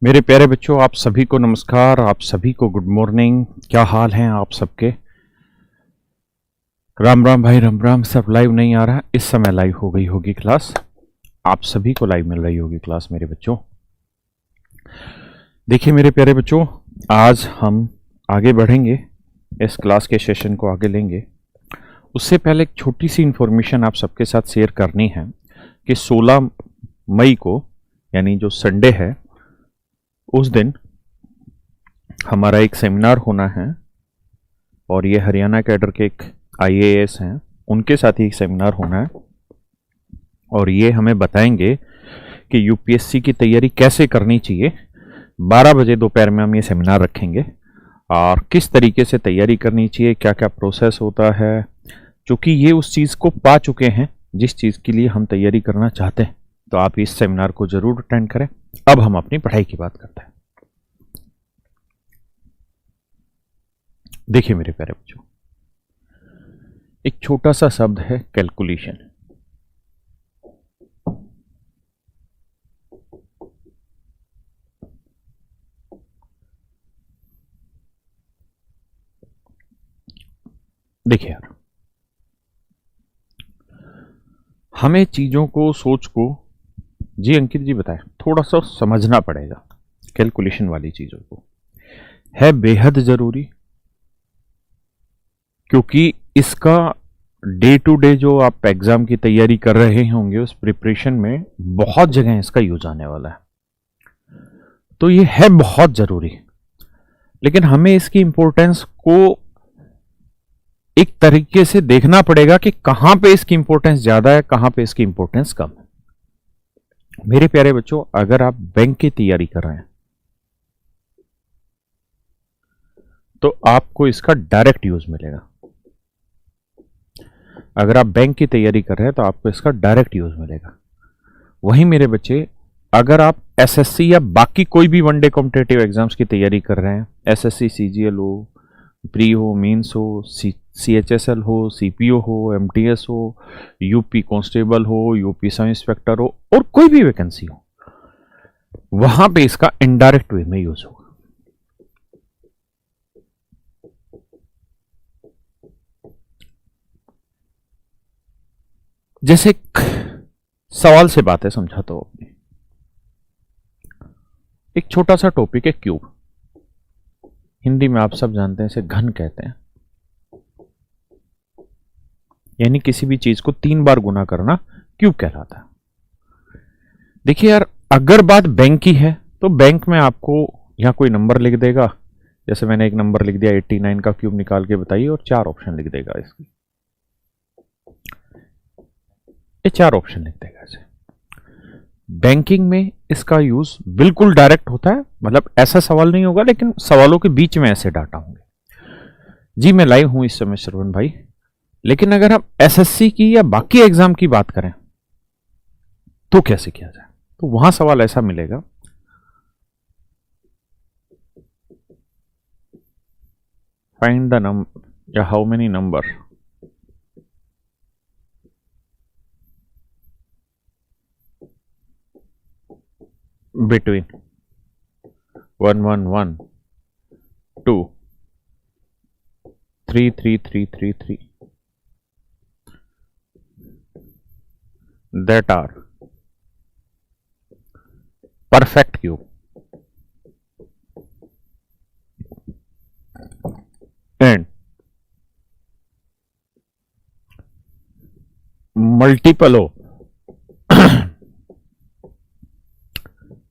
मेरे प्यारे बच्चों, आप सभी को नमस्कार। आप सभी को गुड मॉर्निंग। क्या हाल हैं आप सबके? राम राम भाई, राम राम। सब लाइव नहीं आ रहा, इस समय लाइव हो गई होगी क्लास। आप सभी को लाइव मिल रही होगी क्लास मेरे बच्चों। देखिए मेरे प्यारे बच्चों, आज हम आगे बढ़ेंगे, इस क्लास के सेशन को आगे लेंगे। उससे पहले एक छोटी सी इंफॉर्मेशन आप सबके साथ शेयर करनी है कि 16 मई को, यानी जो संडे है, उस दिन हमारा एक सेमिनार होना है। और ये हरियाणा कैडर के एक आईएएस हैं, उनके साथ ही एक सेमिनार होना है। और ये हमें बताएंगे कि यूपीएससी की तैयारी कैसे करनी चाहिए। 12 बजे दोपहर में हम ये सेमिनार रखेंगे और किस तरीके से तैयारी करनी चाहिए, क्या क्या प्रोसेस होता है। चूँकि ये उस चीज़ को पा चुके हैं जिस चीज़ के लिए हम तैयारी करना चाहते हैं, तो आप इस सेमिनार को जरूर अटेंड करें। अब हम अपनी पढ़ाई की बात करते हैं। देखिए मेरे प्यारे बच्चों, एक छोटा सा शब्द है कैलकुलेशन। देखिए यार, हमें चीजों को, सोच को, जी अंकित जी बताएं, थोड़ा सा समझना पड़ेगा। कैलकुलेशन वाली चीजों को है बेहद जरूरी, क्योंकि इसका डे टू डे जो आप एग्जाम की तैयारी कर रहे होंगे, उस प्रिपरेशन में बहुत जगह इसका यूज आने वाला है। तो ये है बहुत जरूरी, लेकिन हमें इसकी इंपॉर्टेंस को एक तरीके से देखना पड़ेगा कि कहां पे इसकी इंपॉर्टेंस ज्यादा है, कहां पे इसकी इंपॉर्टेंस कम है। मेरे प्यारे बच्चों, अगर आप बैंक की तैयारी कर रहे हैं तो आपको इसका डायरेक्ट यूज मिलेगा। अगर आप बैंक की तैयारी कर रहे हैं तो आपको इसका डायरेक्ट यूज मिलेगा। वहीं मेरे बच्चे, अगर आप एसएससी या बाकी कोई भी वनडे कॉम्पिटिटिव एग्जाम्स की तैयारी कर रहे हैं, एसएससी सीजीएल हो, प्री हो, मेंस हो, सीएचएसएल हो, सीपीओ हो, एमटीएस हो, यूपी कांस्टेबल हो, यूपी सब इंस्पेक्टर हो, और कोई भी वैकेंसी हो, वहां पे इसका इनडायरेक्ट वे में यूज होगा। जैसे सवाल से बातें समझाता हूं अपनी। एक छोटा सा टॉपिक है क्यूब। हिंदी में आप सब जानते हैं, इसे घन कहते हैं। यानी किसी भी चीज को 3 बार गुना करना क्यूब कहलाता है। देखिए यार, अगर बात बैंक की है तो बैंक में आपको यहां कोई नंबर लिख देगा। जैसे मैंने एक नंबर लिख दिया 89 का क्यूब निकाल के बताइए, और 4 ऑप्शन लिख देगा। इसकी ये 4 ऑप्शन लिख देगा। ऐसे बैंकिंग में इसका यूज बिल्कुल डायरेक्ट होता है, मतलब ऐसा सवाल नहीं होगा, लेकिन सवालों के बीच में ऐसे डाटा होंगे। जी मैं लाइव हूं इस समय श्रवण भाई, लेकिन अगर हम एसएससी की या बाकी एग्जाम की बात करें तो कैसे किया जाए, तो वहां सवाल ऐसा मिलेगा, फाइंड द नंबर या how many number between 111 to 33333 that are perfect cube and multiple of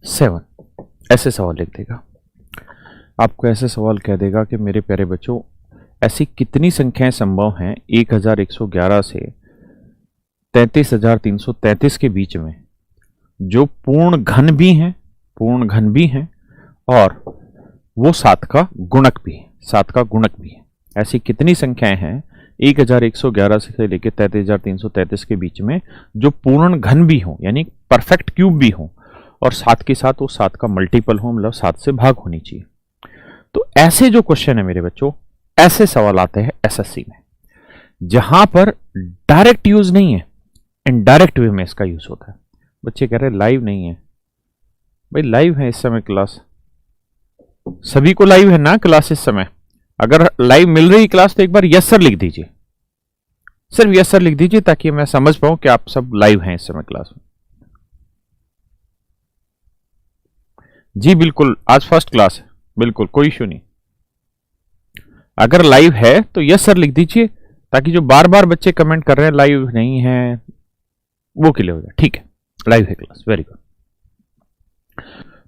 7। ऐसे सवाल लिख देगा। आपको ऐसे सवाल कह देगा कि मेरे प्यारे बच्चों, ऐसी कितनी संख्याएं संभव हैं 1111 से 33333 के बीच में, जो पूर्ण घन भी हैं और वो 7 का गुणक भी है। ऐसी कितनी संख्याएं हैं 1111 से लेकर 33333 के बीच में, जो पूर्ण घन भी हो, यानी परफेक्ट क्यूब भी हो, और 7 के साथ वो 7 का मल्टीपल हो, मतलब 7 से भाग होनी चाहिए। तो ऐसे जो क्वेश्चन है मेरे बच्चों, ऐसे सवाल आते हैं एसएससी में, जहां पर डायरेक्ट यूज नहीं है, इनडायरेक्ट वे में इसका यूज होता है। बच्चे कह रहे लाइव नहीं है, भाई लाइव है इस समय क्लास, सभी को लाइव है ना क्लास इस समय। अगर लाइव मिल रही क्लास तो एक बार यस सर लिख दीजिए, सिर्फ यस सर लिख दीजिए ताकि मैं समझ पाऊं कि आप सब लाइव हैं इस समय क्लास में। जी बिल्कुल, आज फर्स्ट क्लास है, बिल्कुल कोई इशू नहीं। अगर लाइव है तो यस सर लिख दीजिए ताकि जो बार बार बच्चे कमेंट कर रहे हैं लाइव नहीं है वो क्लियर हो जाए। ठीक है, लाइव है क्लास, वेरी गुड।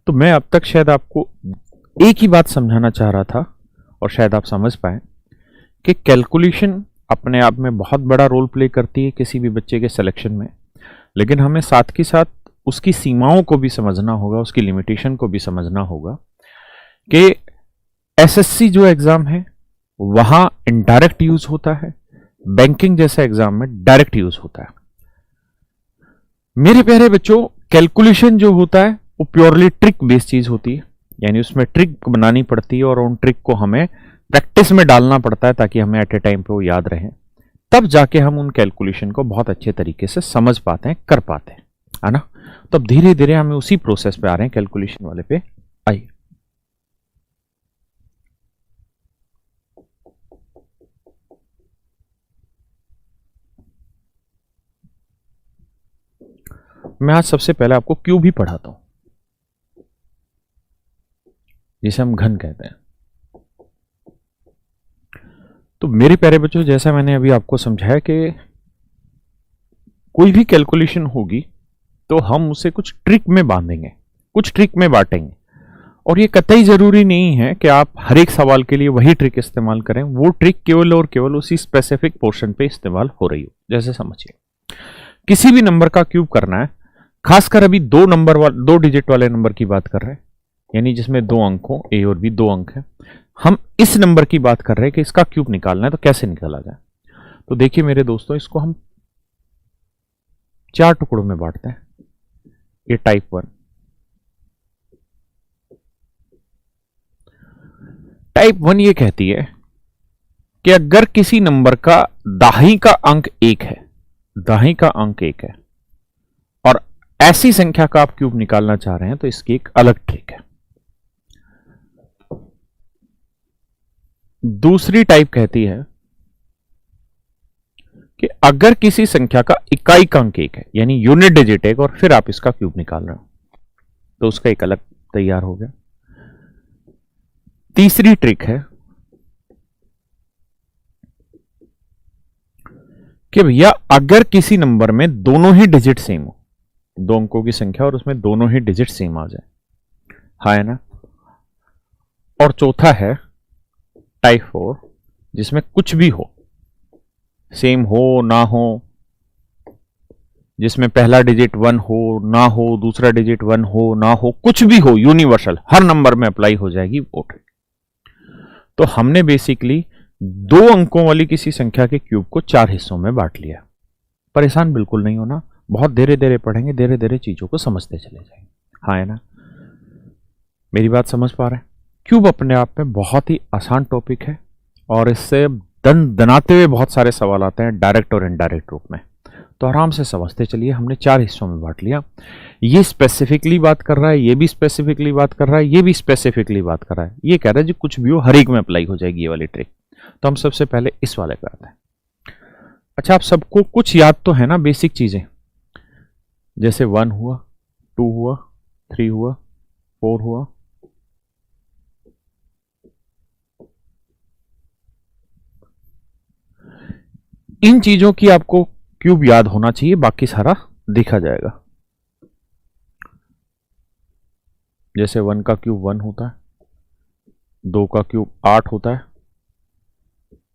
तो मैं अब तक शायद आपको एक ही बात समझाना चाह रहा था और शायद आप समझ पाए कि कैलकुलेशन अपने आप में बहुत बड़ा रोल प्ले करती है किसी भी बच्चे के सिलेक्शन में, लेकिन हमें साथ के साथ उसकी सीमाओं को भी समझना होगा, उसकी लिमिटेशन को भी समझना होगा कि एसएससी जो एग्जाम है वहां इनडायरेक्ट यूज होता है, बैंकिंग जैसे एग्जाम में डायरेक्ट यूज होता है। मेरे प्यारे बच्चों, कैलकुलेशन जो होता है वो प्योरली ट्रिक बेस्ड चीज होती है, यानी उसमें ट्रिक बनानी पड़ती है और उन ट्रिक को हमें प्रैक्टिस में डालना पड़ता है ताकि हमें एट ए टाइम पे वो याद रहे, तब जाके हम उन कैलकुलेशन को बहुत अच्छे तरीके से समझ पाते हैं, कर पाते हैं, है ना। तो अब धीरे धीरे हमें उसी प्रोसेस पे आ रहे हैं, कैलकुलेशन वाले पे आइए। मैं आज सबसे पहले आपको क्यूब ही पढ़ाता हूं, जिसे हम घन कहते हैं। तो मेरे प्यारे बच्चों, जैसा मैंने अभी आपको समझाया कि कोई भी कैलकुलेशन होगी तो हम उसे कुछ ट्रिक में बांधेंगे, कुछ ट्रिक में बांटेंगे, और ये कतई जरूरी नहीं है कि आप हर एक सवाल के लिए वही ट्रिक इस्तेमाल करें। वो ट्रिक केवल और केवल उसी स्पेसिफिक पोर्शन पे इस्तेमाल हो रही हो। जैसे समझिए, किसी भी नंबर का क्यूब करना है, खासकर अभी दो डिजिट वाले नंबर की बात कर रहे हैं, यानी जिसमें दो अंक हो, ए और बी, दो अंक है। हम इस नंबर की बात कर रहे हैं कि इसका क्यूब निकालना है, तो कैसे निकाला जाए। तो देखिए मेरे दोस्तों, इसको हम 4 टुकड़ों में बांटते हैं। ये टाइप 1। टाइप 1 ये कहती है कि अगर किसी नंबर का दाहिनी का अंक 1 है, दाहिनी का अंक 1 है और ऐसी संख्या का आप क्यूब निकालना चाह रहे हैं, तो इसकी एक अलग ट्रिक है। दूसरी टाइप कहती है कि अगर किसी संख्या का इकाई का अंक 1 है, यानी यूनिट डिजिट 1, और फिर आप इसका क्यूब निकाल रहे हो, तो उसका एक अलग तैयार हो गया। तीसरी ट्रिक है कि भैया अगर किसी नंबर में दोनों ही डिजिट सेम हो, दो अंकों की संख्या और उसमें दोनों ही डिजिट सेम आ जाए, हाँ है ना। और चौथा है टाइप 4, जिसमें कुछ भी हो, सेम हो ना हो, जिसमें पहला डिजिट 1 हो ना हो, दूसरा डिजिट 1 हो ना हो, कुछ भी हो, यूनिवर्सल, हर नंबर में अप्लाई हो जाएगी वो ट्रिक। तो हमने बेसिकली 2 अंकों वाली किसी संख्या के क्यूब को 4 हिस्सों में बांट लिया। परेशान बिल्कुल नहीं होना, बहुत धीरे धीरे पढ़ेंगे, धीरे धीरे चीजों को समझते चले जाएंगे, हाँ है ना। मेरी बात समझ पा रहे हैं। क्यूब अपने आप में बहुत ही आसान टॉपिक है और इससे दनाते हुए बहुत सारे सवाल आते हैं डायरेक्ट और इनडायरेक्ट रूप में, तो आराम से समझते चलिए। हमने 4 हिस्सों में बांट लिया। ये स्पेसिफिकली बात कर रहा है, ये भी स्पेसिफिकली बात कर रहा है, ये भी स्पेसिफिकली बात कर रहा है। ये कह रहा है जी कुछ भी हो, हर एक में अप्लाई हो जाएगी ये वाली ट्रिक। तो हम सबसे पहले इस वाले पे आते हैं। अच्छा, आप सबको कुछ याद तो है ना बेसिक चीजें, जैसे 1 हुआ, 2 हुआ, 3 हुआ, 4 हुआ, इन चीजों की आपको क्यूब याद होना चाहिए, बाकी सारा देखा जाएगा। जैसे 1 का क्यूब 1 होता है, 2 का क्यूब 8 होता है,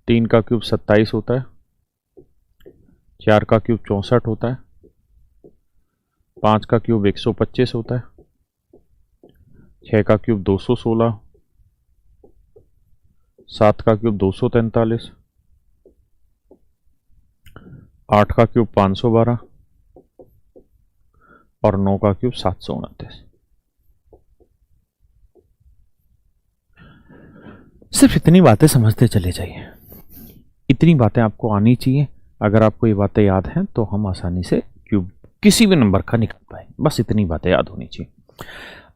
3 का क्यूब 27 होता है, 4 का क्यूब 64 होता है, 5 का क्यूब 125 होता है, 6 का क्यूब 216, 7 का क्यूब 243, 8 का क्यूब 512 और 9 का क्यूब 729। सिर्फ इतनी बातें समझते चले जाइए, इतनी बातें आपको आनी चाहिए। अगर आपको ये बातें याद हैं तो हम आसानी से क्यूब किसी भी नंबर का निकाल पाए, बस इतनी बातें याद होनी चाहिए।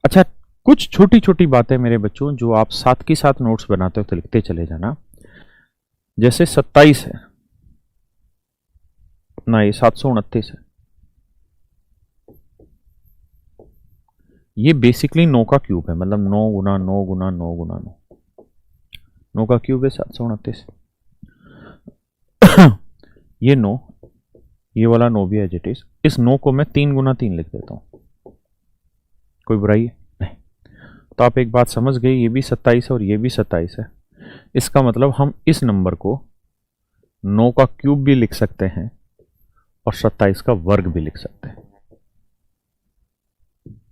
अच्छा, कुछ छोटी छोटी बातें मेरे बच्चों जो आप साथ के साथ नोट्स बनाते हो तो लिखते चले जाना। जैसे 27 है ना, ये 729 है, ये बेसिकली 9 का क्यूब है, मतलब 9 गुना 9 गुना 9 गुना 9, 9 का क्यूब है 729। ये 9, ये वाला 9 भी एज इट इज। इस 9 को मैं 3 गुना 3 लिख देता हूं, कोई बुराई है नहीं। तो आप एक बात समझ गए, ये भी 27 है और ये भी 27 है। इसका मतलब हम इस नंबर को 9 का क्यूब भी लिख सकते हैं और 27 का वर्ग भी लिख सकते हैं।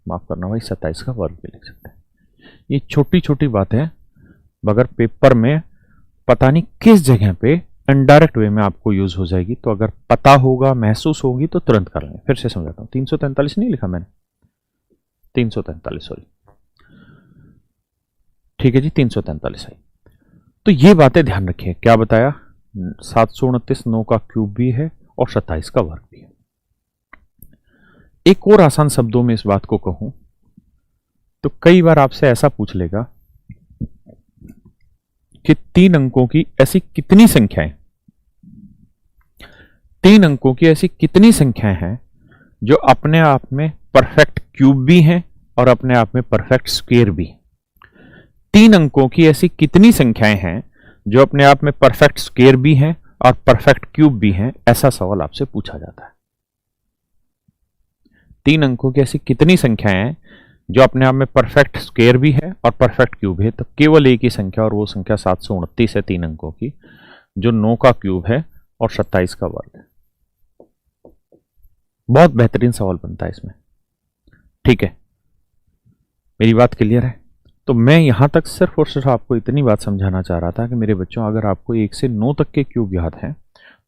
माफ करना भाई, 27 का वर्ग भी लिख सकते हैं। ये छोटी छोटी बातें मगर पेपर में पता नहीं किस जगह पे इनडायरेक्ट वे में आपको यूज हो जाएगी। तो अगर पता होगा, महसूस होगी तो तुरंत कर लें। फिर से समझाता हूं, 343 नहीं लिखा मैंने, 343 सॉरी, ठीक है जी, 343 है। तो ये बातें ध्यान रखिए। क्या बताया, 729 9 का क्यूब भी है और 27 का वर्ग भी है। एक और आसान शब्दों में इस बात को कहूं तो कई बार आपसे ऐसा पूछ लेगा कि 3 अंकों की ऐसी कितनी संख्याएं, 3 अंकों की ऐसी कितनी संख्याएं हैं जो अपने आप में परफेक्ट क्यूब भी हैं और अपने आप में परफेक्ट स्क्वायर भी। 3 अंकों की ऐसी कितनी संख्याएं हैं जो अपने आप में परफेक्ट स्क्वायर भी हैं और परफेक्ट क्यूब भी हैं, ऐसा सवाल आपसे पूछा जाता है। 3 अंकों की ऐसी कितनी संख्याएं हैं जो अपने आप में परफेक्ट स्क्वायर भी है और परफेक्ट क्यूब है, तो केवल एक ही संख्या और वो संख्या 729 है 3 अंकों की, जो 9 का क्यूब है और 27 का वर्ग है। बहुत बेहतरीन सवाल बनता है इसमें, ठीक है, मेरी बात क्लियर है। तो मैं यहां तक सिर्फ और सिर्फ आपको इतनी बात समझाना चाह रहा था कि मेरे बच्चों, अगर आपको 1 से 9 तक के क्यूब याद हैं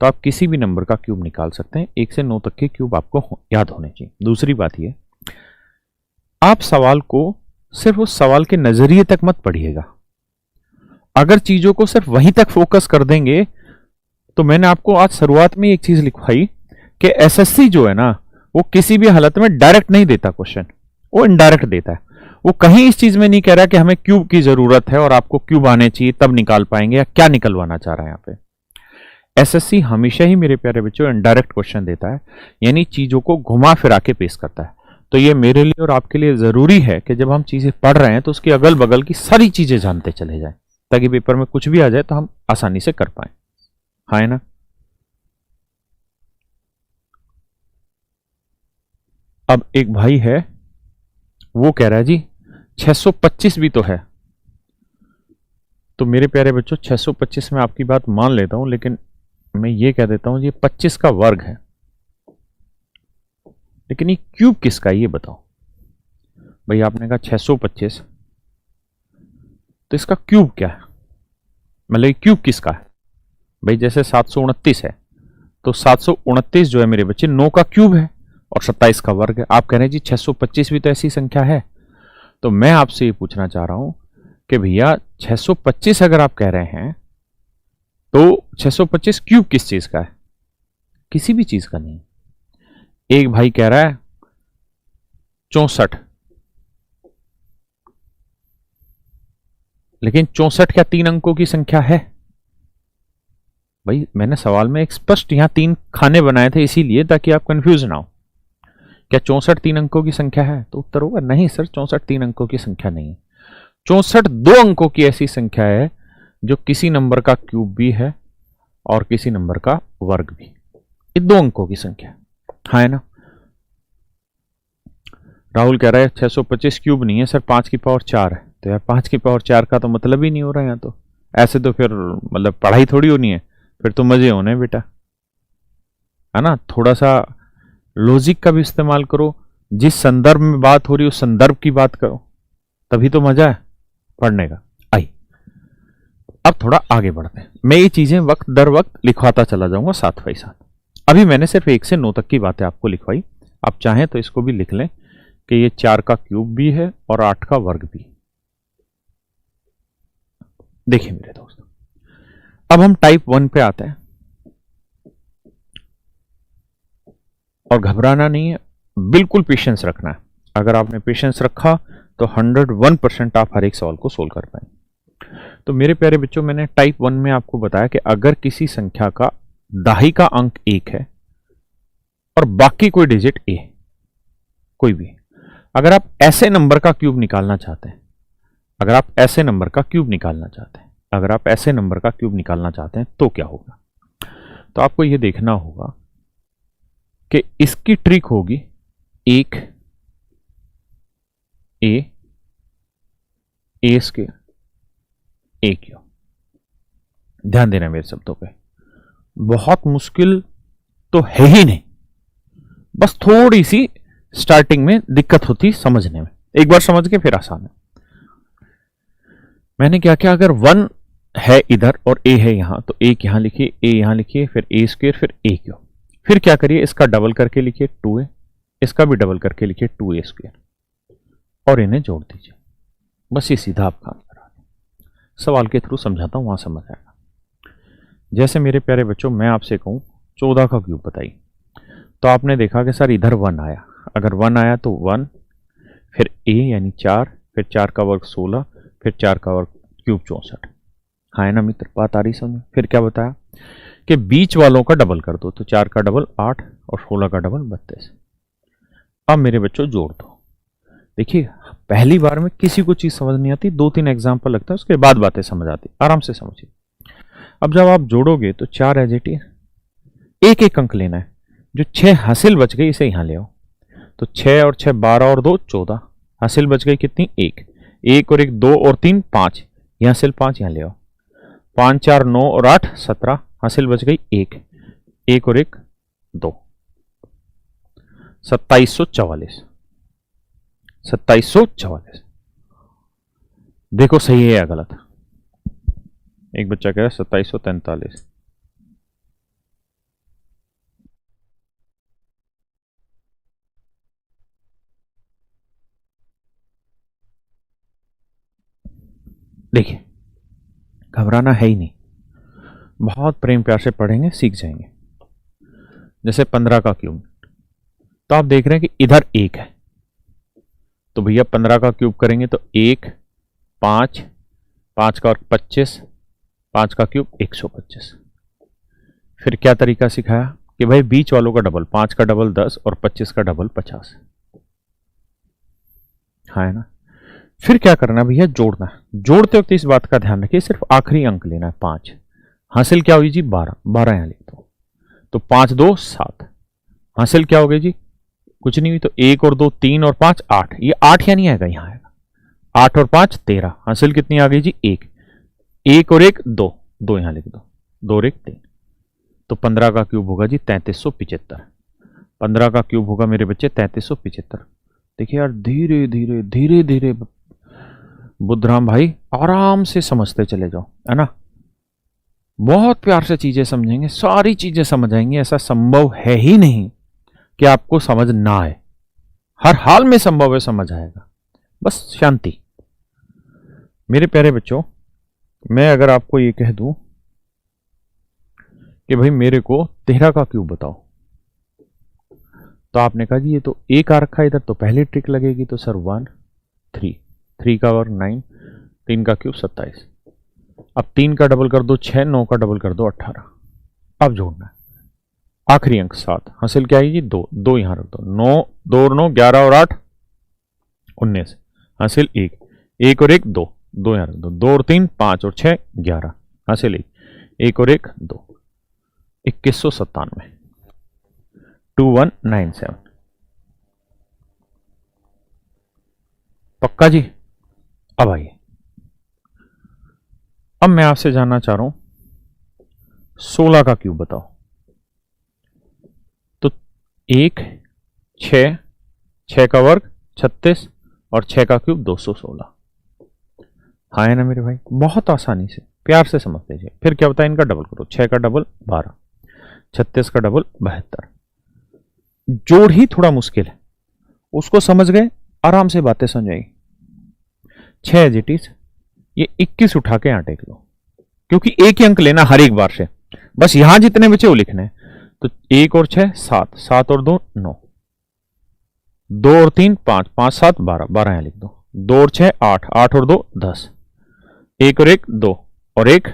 तो आप किसी भी नंबर का क्यूब निकाल सकते हैं। 1 से 9 तक के क्यूब आपको याद होने चाहिए। दूसरी बात यह, आप सवाल को सिर्फ उस सवाल के नजरिए तक मत पढ़िएगा। अगर चीजों को सिर्फ वहीं तक फोकस कर देंगे तो मैंने आपको आज शुरुआत में एक चीज लिखवाई कि एसएससी जो है ना, वो किसी भी हालत में डायरेक्ट नहीं देता क्वेश्चन, वो इनडायरेक्ट देता है। वो कहीं इस चीज में नहीं कह रहा कि हमें क्यूब की जरूरत है और आपको क्यूब आने चाहिए तब निकाल पाएंगे, या क्या निकलवाना चाह रहा है यहां पे। एसएससी हमेशा ही मेरे प्यारे बच्चों इनडायरेक्ट क्वेश्चन देता है, यानी चीजों को घुमा फिरा के पेश करता है। तो ये मेरे लिए और आपके लिए जरूरी है कि जब हम चीजें पढ़ रहे हैं तो उसकी अगल बगल की सारी चीजें जानते चले जाएं, ताकि पेपर में कुछ भी आ जाए तो हम आसानी से कर पाए। हाँ है ना। अब एक भाई है, वो कह रहा है जी 625 भी तो है। तो मेरे प्यारे बच्चों, 625 में आपकी बात मान लेता हूं, लेकिन मैं ये कह देता हूं ये 25 का वर्ग है, लेकिन ये क्यूब किसका है ये बताओ। भाई आपने कहा 625, तो इसका क्यूब क्या है, मतलब क्यूब किसका है। भाई जैसे 729 है तो 729 जो है मेरे बच्चे 9 का क्यूब है और 27 का वर्ग है। आप कह रहे हैं जी 625 भी तो ऐसी संख्या है। तो मैं आपसे ये पूछना चाह रहा हूं कि भैया 625 अगर आप कह रहे हैं तो 625 क्यूब किस चीज का है, किसी भी चीज का नहीं। एक भाई कह रहा है 64, लेकिन 64 क्या 3 अंकों की संख्या है। भाई मैंने सवाल में एक स्पष्ट यहां 3 खाने बनाए थे इसीलिए, ताकि आप कंफ्यूज ना हो। क्या 64 3 अंकों की संख्या है, तो उत्तर होगा नहीं सर, 64 3 अंकों की संख्या नहीं है। 64 2 अंकों की ऐसी संख्या है जो किसी नंबर का क्यूब भी है और किसी नंबर का वर्ग भी। ये 2 अंकों की संख्या है ना। राहुल कह रहा है 625 क्यूब नहीं है सर, 5 की पावर 4 है। तो यार 5 की पावर 4 का तो मतलब ही नहीं हो रहा है यहाँ तो। ऐसे तो फिर मतलब पढ़ाई थोड़ी होनी है, फिर तो मजे होने बेटा, है ना। थोड़ा सा लॉजिक का भी इस्तेमाल करो, जिस संदर्भ में बात हो रही है उस संदर्भ की बात करो, तभी तो मजा है पढ़ने का। आई अब थोड़ा आगे बढ़ते हैं। मैं ये चीजें वक्त दर वक्त लिखवाता चला जाऊंगा साथ बाई साथ। अभी मैंने सिर्फ 1 से 9 तक की बातें आपको लिखवाई। आप चाहें तो इसको भी लिख लें कि ये 4 का क्यूब भी है और 8 का वर्ग भी। देखिए मेरे दोस्तों, अब हम टाइप 1 पे आते हैं। और घबराना नहीं है, बिल्कुल पेशेंस रखना है। अगर आपने पेशेंस रखा तो 101% आप हर एक सवाल को सोल्व कर पाएंगे। तो मेरे प्यारे बच्चों, मैंने टाइप 1 में आपको बताया कि अगर किसी संख्या का दाही का अंक 1 है और बाकी कोई डिजिट ए, कोई भी, अगर आप ऐसे नंबर का क्यूब निकालना चाहते हैं, अगर आप ऐसे नंबर का क्यूब निकालना चाहते हैं, अगर आप ऐसे नंबर का क्यूब निकालना चाहते हैं तो क्या होगा? तो आपको यह देखना होगा कि इसकी ट्रिक होगी 1 ए स्क्वायर ए क्यूब। ध्यान देना मेरे शब्दों पे, बहुत मुश्किल तो है ही नहीं, बस थोड़ी सी स्टार्टिंग में दिक्कत होती समझने में, एक बार समझ के फिर आसान है। मैंने क्या किया, अगर 1 है इधर और ए है यहां, तो 1 यहां लिखिए, ए यहां लिखिए, फिर ए स्क्वायर, फिर ए क्यूब। फिर क्या करिए, इसका डबल करके लिखिए 2a, इसका भी डबल करके लिखिए 2a स्क्वायर, और इन्हें जोड़ दीजिए। बस ये सीधा आप काम करा दें। सवाल के थ्रू समझाता हूं, वहां समझ आएगा। जैसे मेरे प्यारे बच्चों, मैं आपसे कहूं 14 का क्यूब बताइए, तो आपने देखा कि सर इधर 1 आया, अगर 1 आया तो 1, फिर a यानी 4, फिर 4 का वर्ग 16, फिर 4 का वर्ग क्यूब 64। हाँ है ना मित्र, बात आ रही समझ? फिर क्या बताया कि बीच वालों का डबल कर दो, तो 4 का डबल 8 और 16 का डबल 32। अब मेरे बच्चों जोड़ दो। देखिए, पहली बार में किसी को चीज समझ नहीं आती, 2-3 एग्जाम्पल लगता है, उसके बाद बातें समझ आती, आराम से समझिए। अब जब आप जोड़ोगे तो 4 एज इट इज, एक एक अंक लेना है। जो 6 हासिल बच गई इसे यहां ले आओ, तो 6 और 6 12 और 2 14, हासिल बच गई कितनी? 1 और 1 2 और 3 5, यहां हासिल 5 यहां ले आओ, 5 4 9 और 8 17, हासिल बच गई 1 और 1 2, 2744। 2744 देखो सही है या गलत? एक बच्चा कह रहा है 2743। देखिए, घबराना है ही नहीं, बहुत प्रेम प्यार से पढ़ेंगे सीख जाएंगे। जैसे 15 का क्यूब, तो आप देख रहे हैं कि इधर 1 है, तो भैया 15 का क्यूब करेंगे तो 1 5 5 का और 25, 5 का क्यूब 125। फिर क्या तरीका सिखाया कि भाई बीच वालों का डबल, 5 का डबल 10 और 25 का डबल 50। हाँ है ना? फिर क्या करना भैया, जोड़ना। जोड़ते वक्त इस बात का ध्यान रखिए, सिर्फ आखिरी अंक लेना है 5, हासिल क्या हुई जी 12, 12 यहां लिख दो, तो 5 2 7, हासिल क्या हो गई जी? कुछ नहीं हुई, तो 1 और 2 3 और 5 8, ये 8 या नहीं आएगा, यहां आएगा 8 और 5 13, हासिल कितनी आ गई जी? 1 और 1 2, 2 यहां लिख दो, 2 और 1 3, तो 15 का क्यूब होगा जी 3375। 15 का क्यूब होगा मेरे बच्चे 3375। देखिए यार, धीरे धीरे धीरे धीरे बुद्धराम भाई आराम से समझते चले जाओ, है ना? बहुत प्यार से चीजें समझेंगे, सारी चीजें समझ आएंगी। ऐसा संभव है ही नहीं कि आपको समझ ना आए, हर हाल में संभव है, समझ आएगा, बस शांति। मेरे प्यारे बच्चों, मैं अगर आपको ये कह दूं कि भाई मेरे को 13 का क्यूब बताओ, तो आपने कहा जी ये तो 1 आ रखा है इधर, तो पहली ट्रिक लगेगी, तो सर 1 3, 3 का वर्ग 9, 3 का क्यूब 27। अब 3 का डबल कर दो 6, 9 का डबल कर दो 18। अब जोड़ना है, आखिरी अंक 7, हासिल क्या है जी 2, 2 यहां रख दो, 9 2 और 9 11 और 8 19, हासिल 1 और 1 2, 2 यहां रख दो, 2 और 3 5 और 6 11, हासिल 1 और 1 2, 2197 2197। पक्का जी? अब आइए, अब मैं आपसे जानना चाह रहा हूं 16 का क्यूब बताओ, तो 1 6, 6 का वर्ग 36 और 6 का क्यूब 216। हाँ है ना मेरे भाई? बहुत आसानी से प्यार से समझ लीजिए। फिर क्या बताया, इनका डबल करो, 6 का डबल 12, 36 का डबल 72। जोड़ ही थोड़ा मुश्किल है, उसको समझ गए आराम से बातें समझ आई। 6 एज इट इज, ये 21 उठा के यहां टेक लो, क्योंकि एक ही अंक लेना हर एक बार से, बस यहां जितने बचे वो लिखने हैं। तो 1 और 6 7, 7 और 2 9, 2 और 3 5, 5 7 12, 12 यहां लिख दो, 2 और 6 8, 8 और 2 10, 1 और 1 2 और 1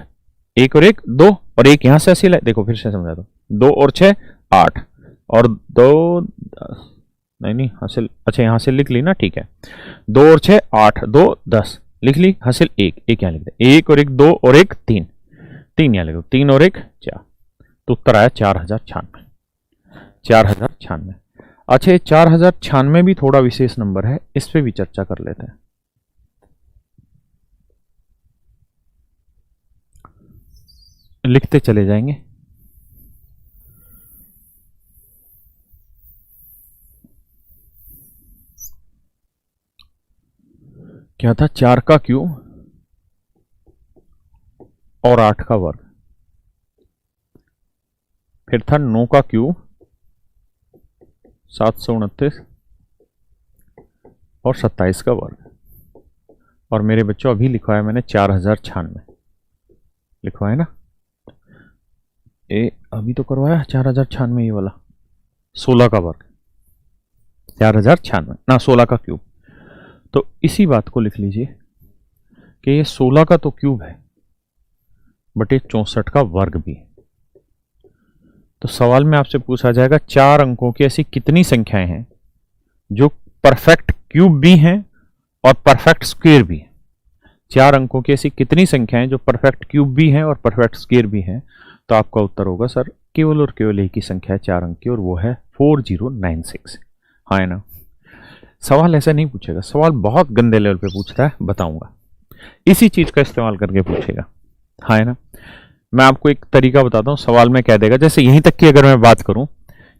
1 और 1 2 और 1 यहां से ऐसे लाए, देखो फिर से समझा दो, 2 और 6 8 और 2 नहीं हासिल, अच्छा यहां से लिख ली ना, ठीक है, 2 और 6 8 2 10 लिख ली, हासिल 1 1 यहां लिख दे, 1 और 1 2 और 1 3 3 यहां लिख दो, 3 और 1 4, तो उत्तर आया 4096, 4096। अच्छा ये 4096 भी थोड़ा विशेष नंबर है, इस पे भी चर्चा कर लेते हैं। लिखते चले जाएंगे। क्या था, 4 का क्यूब और 8 का वर्ग, फिर था 9 का क्यूब 729 और 27 का वर्ग, और मेरे बच्चों अभी लिखवाया मैंने 4096 लिखवाया ना, ए अभी तो करवाया 4096 ये वाला, 16 का वर्ग 4096 ना, 16 का क्यूब, तो इसी बात को लिख लीजिए कि ये 16 का तो क्यूब है बट ये 64 का वर्ग भी है। तो सवाल में आपसे पूछा जाएगा 4 अंकों की ऐसी कितनी संख्याएं हैं जो परफेक्ट क्यूब भी हैं और परफेक्ट स्क्वायर भी है। 4 अंकों की ऐसी कितनी संख्याएं जो परफेक्ट क्यूब भी हैं और परफेक्ट स्क्वायर भी हैं, तो आपका उत्तर होगा सर केवल और केवल एक ही संख्या है 4 अंक की, और वो है 4096। हाँ है ना, सवाल ऐसा नहीं पूछेगा, सवाल बहुत गंदे लेवल पे पूछता है, बताऊंगा, इसी चीज का इस्तेमाल करके पूछेगा। हाँ है ना, मैं आपको एक तरीका बताता हूं, सवाल में कह देगा, जैसे यहीं तक की अगर मैं बात करूं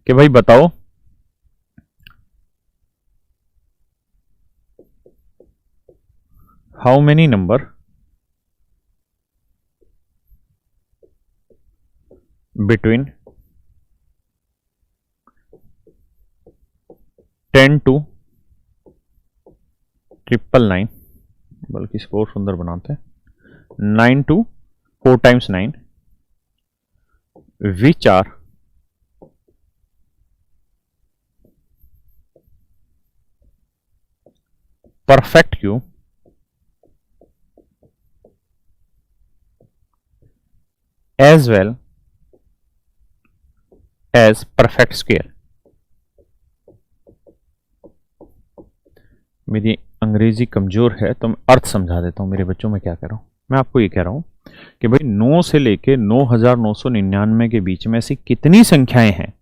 कि भाई बताओ how many number between 10 to 999, बल्कि इसको और सुंदर बनाते हैं, 9 to 4 times 9 which are perfect cube as well as perfect square। मेरी अंग्रेजी कमजोर है तो मैं अर्थ समझा देता हूं मेरे बच्चों में क्या कह रहा हूं। मैं आपको ये कह रहा हूं कि भाई 9 से लेके 9999 के बीच में ऐसी कितनी संख्याएं हैं,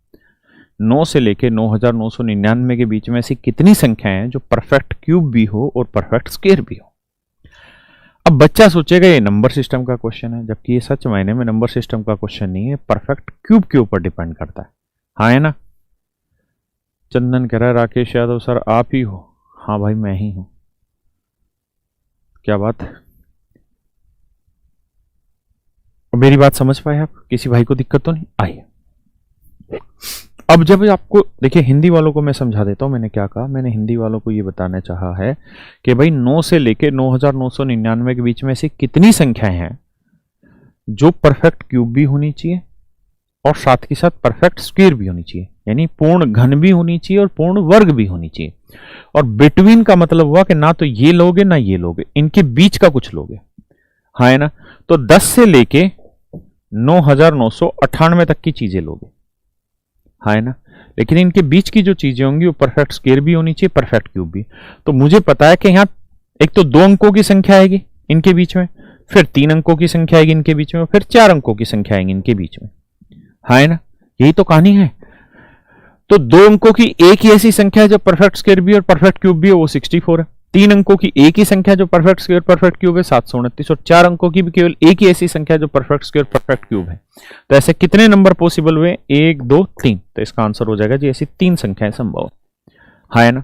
9 से लेके 9999 के बीच में ऐसी कितनी संख्याएं हैं जो परफेक्ट क्यूब भी हो और परफेक्ट स्क्वायर भी हो। अब बच्चा सोचेगा ये नंबर सिस्टम का क्वेश्चन है, जबकि ये सच मायने में नंबर सिस्टम का क्वेश्चन नहीं है, परफेक्ट क्यूब के ऊपर डिपेंड करता है। हाँ है ना, चंदन कह रहा है राकेश यादव सर आप ही हो। हाँ भाई मैं ही हूं, क्या बात है, मेरी बात समझ पाए आप, किसी भाई को दिक्कत तो नहीं आई। अब जब आपको देखिए, हिंदी वालों को मैं समझा देता हूं, मैंने क्या कहा, मैंने हिंदी वालों को ये बताना चाहा है कि भाई 9 से लेके 9999 के बीच में ऐसी कितनी संख्याएं हैं जो परफेक्ट क्यूब भी होनी चाहिए और साथ ही साथ परफेक्ट स्क्वायर भी होनी चाहिए, यानी पूर्ण घन भी होनी चाहिए और पूर्ण वर्ग भी होनी चाहिए। और बिटवीन का मतलब हुआ कि ना तो ये लोगे ना ये लोगे, इनके बीच का कुछ लोगे। हाँ है ना, तो 10 से लेके 9998 तक की चीजें लोगे। हाँ है ना, लेकिन इनके बीच की जो चीजें होंगी वो परफेक्ट स्क्वायर भी होनी चाहिए, परफेक्ट क्यूब भी। तो मुझे पता है कि यहां एक तो 2 अंकों की संख्या आएगी इनके बीच में, फिर 3 अंकों की संख्या आएगी इनके बीच में, फिर 4 अंकों की संख्या आएगी इनके बीच में। हाँ है ना, यही तो कहानी है। तो 2 अंकों की एक ही ऐसी संख्या है जो परफेक्ट स्क्वायर भी और परफेक्ट क्यूब भी है, वो 64 है। 3 अंकों की एक ही संख्या जो परफेक्ट स्क्वायर परफेक्ट क्यूब है 729, और 4 अंकों की भी केवल एक ही ऐसी संख्या जो परफेक्ट स्क्वायर परफेक्ट क्यूब है। तो ऐसे कितने नंबर पॉसिबल हुए, 1 2 3, तो इसका आंसर हो जाएगा जी ऐसी 3 संख्याएं संभव। हाँ है ना,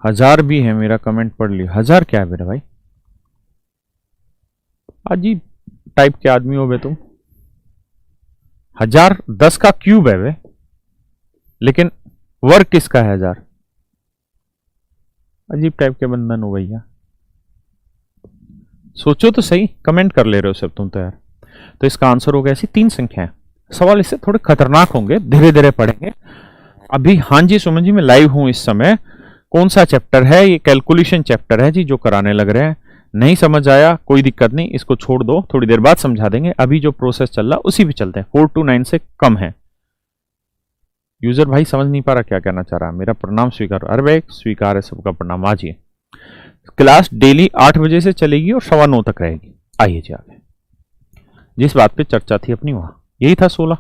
1000 भी है, मेरा कमेंट पढ़ लियो। 1000 क्या है मेरा भाई, अजीब टाइप के आदमी हो बे तुम। 1000 10 का क्यूब है वे, लेकिन वर्ग किसका है 1000, अजीब टाइप के बंधन हो भैया। सोचो तो सही, कमेंट कर ले रहे हो सब तुम तो यार। तो इसका आंसर होगा ऐसी 3 संख्याएं। सवाल इससे थोड़े खतरनाक होंगे, धीरे धीरे पढ़ेंगे अभी हाँ जी सुमन जी, मैं लाइव हूं इस समय। कौन सा चैप्टर है? ये कैलकुलेशन चैप्टर है जी जो कराने लग रहे हैं। नहीं समझ आया कोई दिक्कत नहीं, इसको छोड़ दो, थोड़ी देर बाद समझा देंगे। अभी जो प्रोसेस चल रहा उसी पे चलते हैं। 4 to 9 से कम है। यूजर भाई समझ नहीं पा रहा क्या कहना चाह रहा है। मेरा प्रणाम स्वीकार। अरे भाई स्वीकार है, सबका प्रणाम। आजिए, क्लास डेली 8 बजे से चलेगी और 9:15 तक रहेगी। आइए जी आगे। जिस बात पे चर्चा थी अपनी वहां, यही था 16।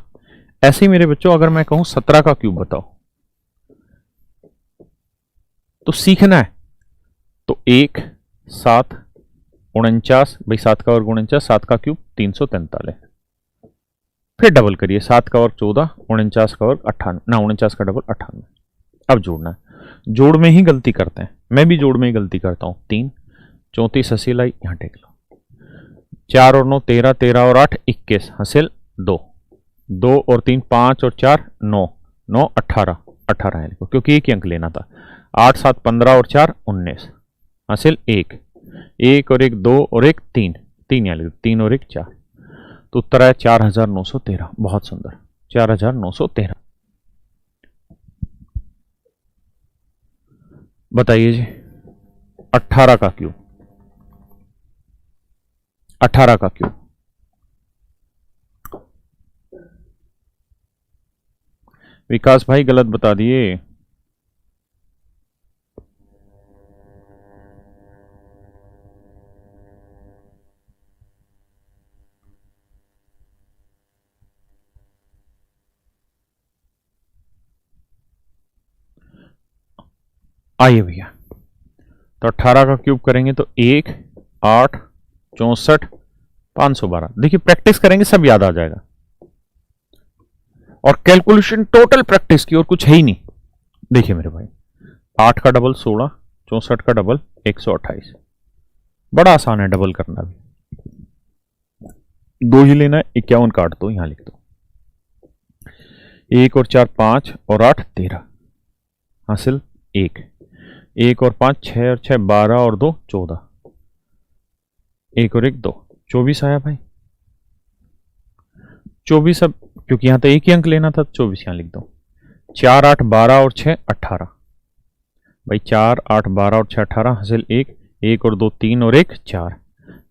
ऐसे ही मेरे बच्चों, अगर मैं कहूं 17 का क्यूब बताओ तो सीखना है। तो 1 7 49, भाई 7 का वर्ग 49, 7 का क्यूब 343। फिर डबल करिए, 7 का वर्ग 14, 49 का वर्ग 98, ना 49 का डबल 98। अब जोड़ना है। जोड़ में ही गलती करते हैं, मैं भी जोड़ में ही गलती करता हूं। 3 34 80 लाई, यहां टेक लो। 4 और 9 13, 13 और 8 21, हासिल 2, 2 और 3 5 और 4 9, 9 18, 18 है लिखो क्योंकि एक ही अंक लेना था। 8 7 15 और 4 19, हासिल 1, 1 और 1 2 और 1 3, 3 यहाँ लिखो, 3 और 1 4। तो उत्तर आया 4913। बहुत सुंदर, 4913। बताइए जी, 18 का क्यूब, 18 का क्यूब। विकास भाई गलत बता दिए। आइए भैया, तो 18 का क्यूब करेंगे तो 1 8 64 512। देखिए प्रैक्टिस करेंगे सब याद आ जाएगा। और कैलकुलेशन टोटल प्रैक्टिस की और कुछ है ही नहीं। देखिए मेरे भाई, 8 का डबल 16, 64 का डबल 128। बड़ा आसान है डबल करना भी। 2 ही लेना है, 51 काट दो, यहां लिख दो। 1 और 4 5 और 8 13, हासिल 1, 1 और 5 6 और 6 12 और 2 14, 1 और 1 2 24 आया भाई। 24 अब क्योंकि यहां तो एक ही अंक लेना था, 24 यहां लिख दो। 4 8 12 और 6 18, भाई 4 8 12 और 6 18, हासिल 1, 1 और 2 3 और 1 4,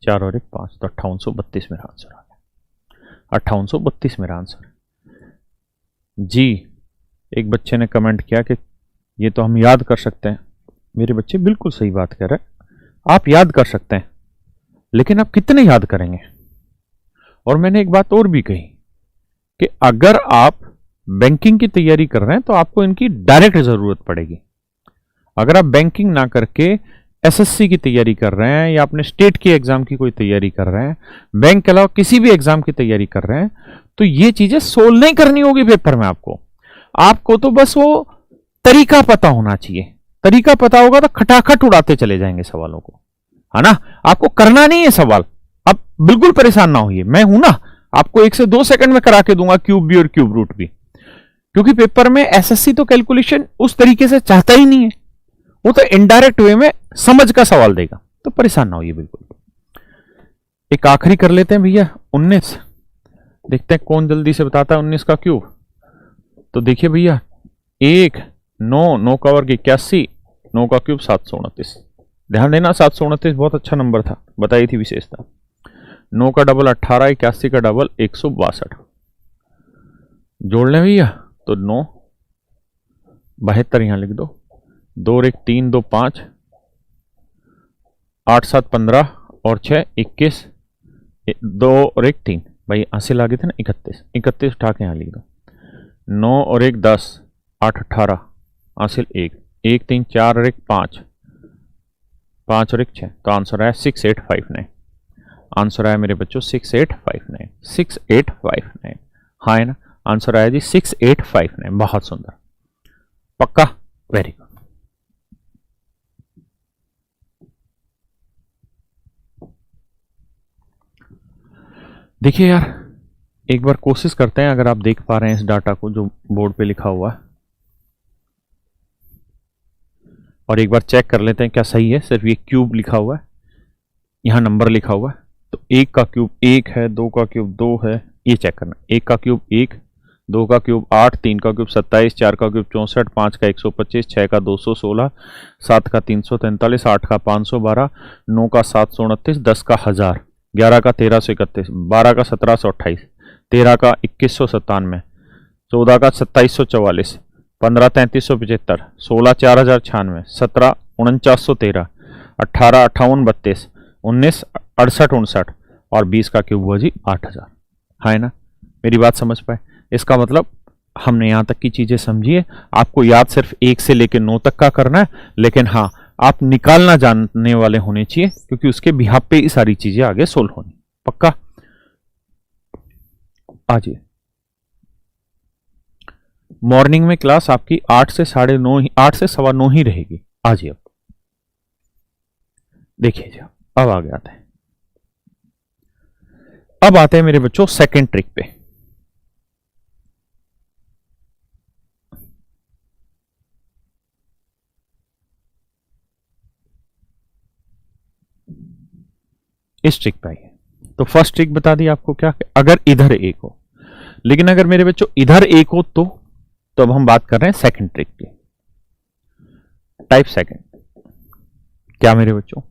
4 और 1 5। तो 5832 मेरा आंसर आ गया। 5832 मेरा आंसर जी। एक बच्चे ने कमेंट किया कि ये तो हम याद कर सकते हैं। मेरे बच्चे बिल्कुल सही बात कह रहे हैं, आप याद कर सकते हैं, लेकिन आप कितने याद करेंगे? और मैंने एक बात और भी कही कि अगर आप बैंकिंग की तैयारी कर रहे हैं तो आपको इनकी डायरेक्ट जरूरत पड़ेगी। अगर आप बैंकिंग ना करके एसएससी की तैयारी कर रहे हैं या अपने स्टेट के एग्जाम की कोई तैयारी कर रहे हैं, बैंक के अलावा किसी भी एग्जाम की तैयारी कर रहे हैं, तो ये चीजें सोल्व नहीं करनी होगी पेपर में। आपको तो बस वो तरीका पता होना चाहिए। तरीका पता होगा तो खटाखट उड़ाते चले जाएंगे सवालों को, है ना। आपको करना नहीं है सवाल। अब बिल्कुल परेशान ना होइए, मैं हूं ना, आपको 1 से 2 सेकंड में करा के दूंगा क्यूब भी और क्यूब रूट भी। क्योंकि पेपर में एसएससी तो कैलकुलेशन उस तरीके से चाहता ही नहीं है, वो तो इनडायरेक्ट वे में समझ का सवाल देगा। तो परेशान ना होइए बिल्कुल। एक आखिरी कर लेते हैं भैया, 19। देखते हैं कौन जल्दी से बताता है 19 का क्यूब। तो देखिए भैया, 1 9 9 का वर्ग 81, 9 का क्यूब 729। ध्यान देना 729 बहुत अच्छा नंबर था, बताई थी विशेषता। 9 का डबल 18, 81 का डबल 162। जोड़ लें भैया तो 9 72 यहां लिख दो। 2 और 1 3 2 5, 8 7 15 और 6 21, 2 और 1 3, भाई हासिल आ गए थे ना 31, 31 उठा के यहां लिख दो। 9 और 1 10, 8 18, हासिल 1, 1 3 4 और 1 5, 5 और 1 6। तो आंसर आया 6859। आंसर आया मेरे बच्चों 6859, 6859। हाँ है ना, आंसर आया जी 6859। बहुत सुंदर, पक्का, वेरी गुड। देखिए यार, एक बार कोशिश करते हैं, अगर आप देख पा रहे हैं इस डाटा को जो बोर्ड पे लिखा हुआ है, और एक बार चेक कर लेते हैं क्या सही है। सिर्फ ये क्यूब लिखा हुआ है, यहां नंबर लिखा हुआ है, तो 1 का क्यूब 1 है, 2 का क्यूब 2 है, ये चेक करना। 1 का क्यूब 1, 2 का क्यूब 8, 3 का क्यूब 27, 4 का क्यूब 64, 5 का 125, 6 का 216, 7 का 343, 8 का 512, 9 का 729, 10 का 1000, 11 का 1331, 12 का 1728, 13 का 2197, 14 का 2744, 15 3375, 16 4096, 17 4913, 18 58 32, 19 68 59 और 20 का क्यूब हुआ जी 8000। है ना, मेरी बात समझ पाए? इसका मतलब हमने यहां तक की चीजें समझी है। आपको याद सिर्फ 1 से लेकर 9 तक का करना है, लेकिन हाँ आप निकालना जानने वाले होने चाहिए, क्योंकि उसके बिहाफ पे ये सारी चीजें आगे सोल्व होनी। पक्का? आजिए, मॉर्निंग में क्लास आपकी 8 से 9:30 ही, 8 से 9:15 ही रहेगी। आजिए, अब देखिए जी, अब आगे आते हैं। अब आते हैं मेरे बच्चों सेकंड ट्रिक पे। इस ट्रिक पे आइए। तो फर्स्ट ट्रिक बता दी आपको क्या, अगर इधर एक हो, लेकिन अगर मेरे बच्चों इधर एक हो तो अब हम बात कर रहे हैं सेकंड ट्रिक की। टाइप सेकंड क्या मेरे बच्चों,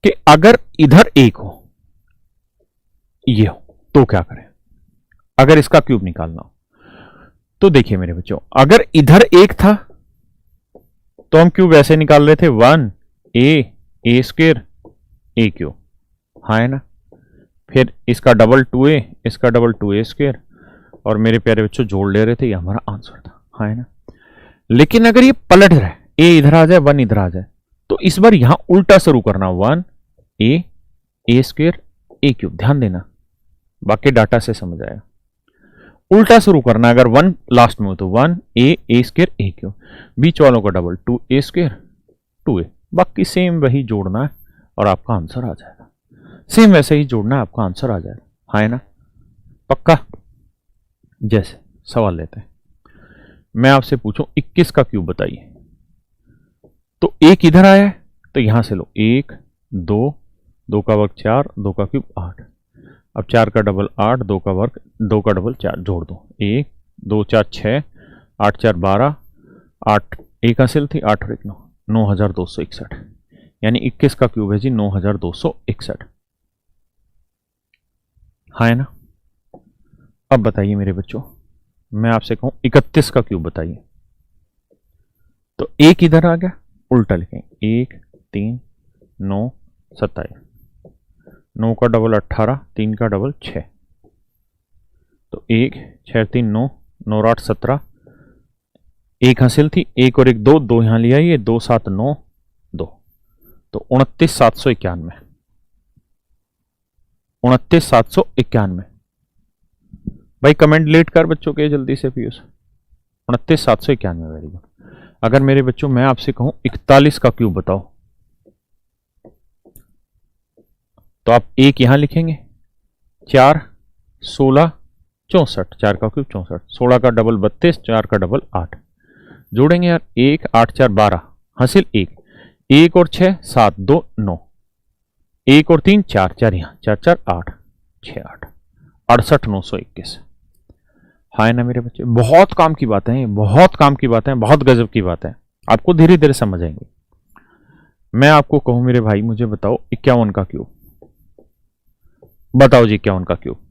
कि अगर इधर एक हो, ये हो, तो क्या करें? अगर इसका क्यूब निकालना हो तो देखिए मेरे बच्चों, अगर इधर एक था तो हम क्यूब ऐसे निकाल रहे थे 1a स्क्वायर a क्यूब, हाँ है ना। फिर इसका डबल 2a, इसका डबल 2a स्क्वायर, और मेरे प्यारे बच्चों जोड़ ले रहे थे, ये हमारा आंसर था, हाँ है ना। लेकिन अगर ये पलट रहा है, a इधर आ जाए 1 इधर आ जाए, तो इस बार यहां उल्टा शुरू करना, 1a स्क्वायर a क्यूब। ध्यान देना, बाकी डाटा से समझ आएगा। उल्टा शुरू करना, अगर 1 लास्ट में हो तो 1a स्क्वायर a क्यूब, बीच वालों का डबल 2a स्क्वायर 2a, बाकी सेम वही जोड़ना है और आपका आंसर आ जाएगा। सेम वैसे ही जोड़ना है, आपका आंसर आ जाएगा, हाँ है ना। पक्का? जैसे सवाल लेते हैं, मैं आपसे पूछूं 21 का क्यूब बताइए, तो एक इधर आया है तो यहां से लो 1 2, 2 का वर्ग 4, 2 का क्यूब 8, अब 4 का डबल 8, 2 का वर्ग 2 का डबल 4, जोड़ दो 1 2 4 6, 8 4 12, 8 एक हासिल थी, 8 और 1 9, 9261, यानी 21 का क्यूब है जी 9261, हाँ है ना। अब बताइए मेरे बच्चों, मैं आपसे कहूं 31 का क्यूब बताइए, तो एक इधर आ गया, उल्टा लिखेंगे 1 3 9 27, 9 का डबल 18, 3 का डबल 6, तो 1 6 3 9, 9 8 17, एक हासिल थी, 1 और 1 2, 2 यहां लिया, ये 2 7 9 2, तो 29,791, 29,791। भाई कमेंट लेट कर बच्चों के जल्दी से पीयूष, 29,791, वेरी गुड। अगर मेरे बच्चों मैं आपसे कहूं 41 का क्यूब बताओ, तो आप एक यहां लिखेंगे, 4 16 64, 4 का क्यूब 64, 16 का डबल 32, 4 का डबल 8, जोड़ेंगे यार 1 8 4 12, हासिल 1, 1 और 6 7 2 9, 1 और 3 4 4, यहां 4 4 8 6 8, 68,921, हाँ ना मेरे बच्चे। बहुत काम की बातें हैं, बहुत काम की बातें हैं, बहुत गजब की बातें हैं, आपको धीरे धीरे समझ आएंगे। मैं आपको कहूं मेरे भाई, मुझे बताओ 51 का क्यूब बताओ जी, 51 का क्यूब।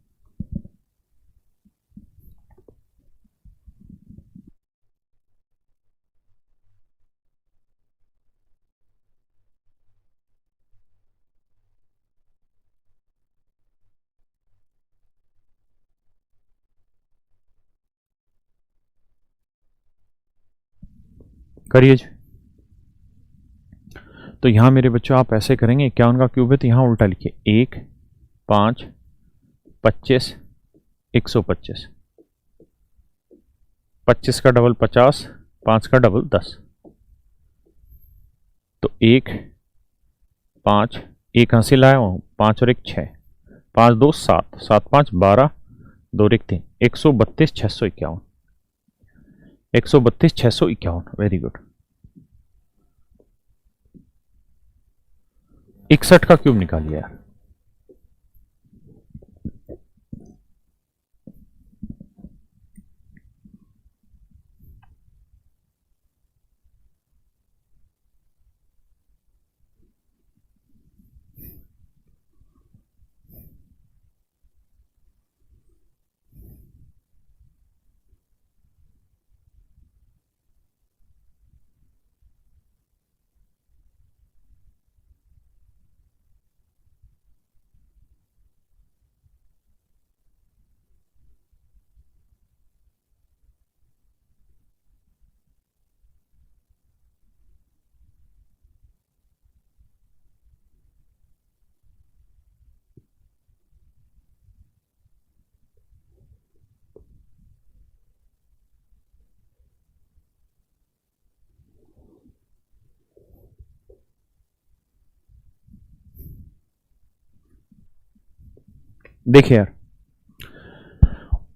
करिए जी। तो यहां मेरे बच्चों आप ऐसे करेंगे, 51 का क्यूब है तो यहां उल्टा लिखिए 1 5 25 125, 25 का डबल 50, 5 का डबल 10, तो 1 5 एक हासिल आया हूं, 5 और 1 6, 5 2 7, 7 5 12, 2 और 1 3, 132 651, 132 651, वेरी गुड। 61 का क्यूब निकालिए यार, देखिए यार,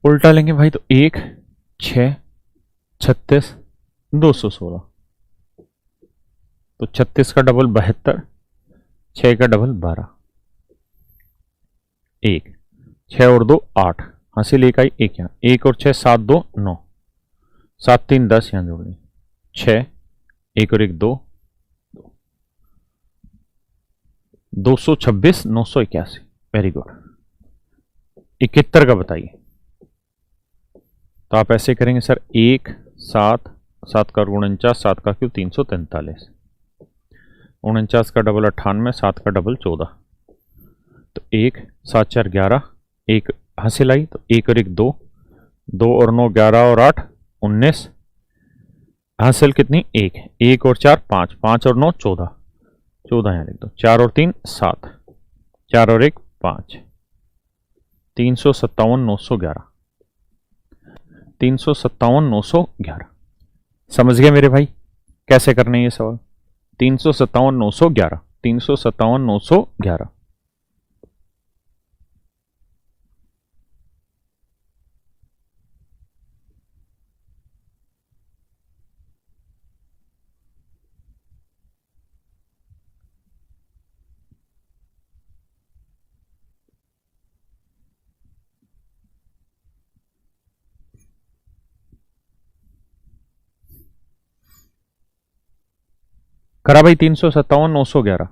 उल्टा लेंगे भाई तो 1 6 36 216, तो 36 का डबल 72, 6 का डबल 12, 1 6 और 2 8, हासिल 1 आई, 1 यहाँ, 1 और 6 7 2 9, 7 3 10 यहाँ जोड़ दें, 6 1 और 1 2, 226 981, वेरी गुड। 71 का बताइए। तो आप ऐसे करेंगे सर, 1 7 7 का 49, 7 का क्यूब 343, 49 का डबल 98, 7 का डबल 14, तो 1 7 4 11, 1 हासिल आई, तो 1 और 1 2, 2 और 9 11 और 8 19, हासिल कितनी 1, 1 और 4 5, 5 और 9 14, 14 यहाँ लिख दो, 4 और 3 7, 4 और 1 5, 357 911, 357 911। समझ गए मेरे भाई कैसे करने हैं ये सवाल? 357 911, 357 911। करा भाई 357 911।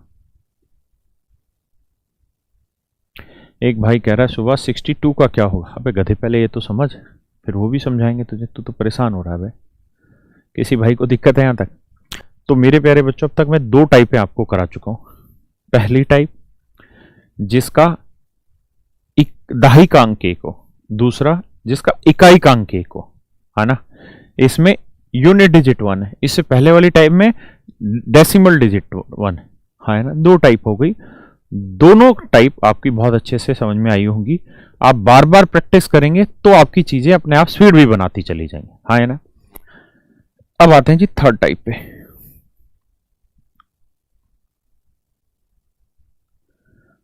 एक भाई कह रहा है सुबह 62 का क्या होगा? अबे गधे पहले ये तो समझ, फिर वो भी समझाएंगे तुझे। तू तो परेशान हो रहा है भाई, किसी भाई को दिक्कत है यहाँ तक? तो मेरे प्यारे बच्चों, अब तक मैं 2 टाइपें आपको करा चुका हूं। पहली टाइप जिसका दहाईकांक 1 हो, दूसरा जिसका इकाईकांक 1 हो, है ना। इसमें यूनिट डिजिट 1 है, इससे पहले वाली टाइप में डेसिमल डिजिट 1 है ना। 2 टाइप हो गई। दोनों टाइप आपकी बहुत अच्छे से समझ में आई होंगी। आप बार बार प्रैक्टिस करेंगे तो आपकी चीजें अपने आप स्पीड भी बनाती चली जाएंगी, है ना। अब आते हैं जी थर्ड टाइप पे।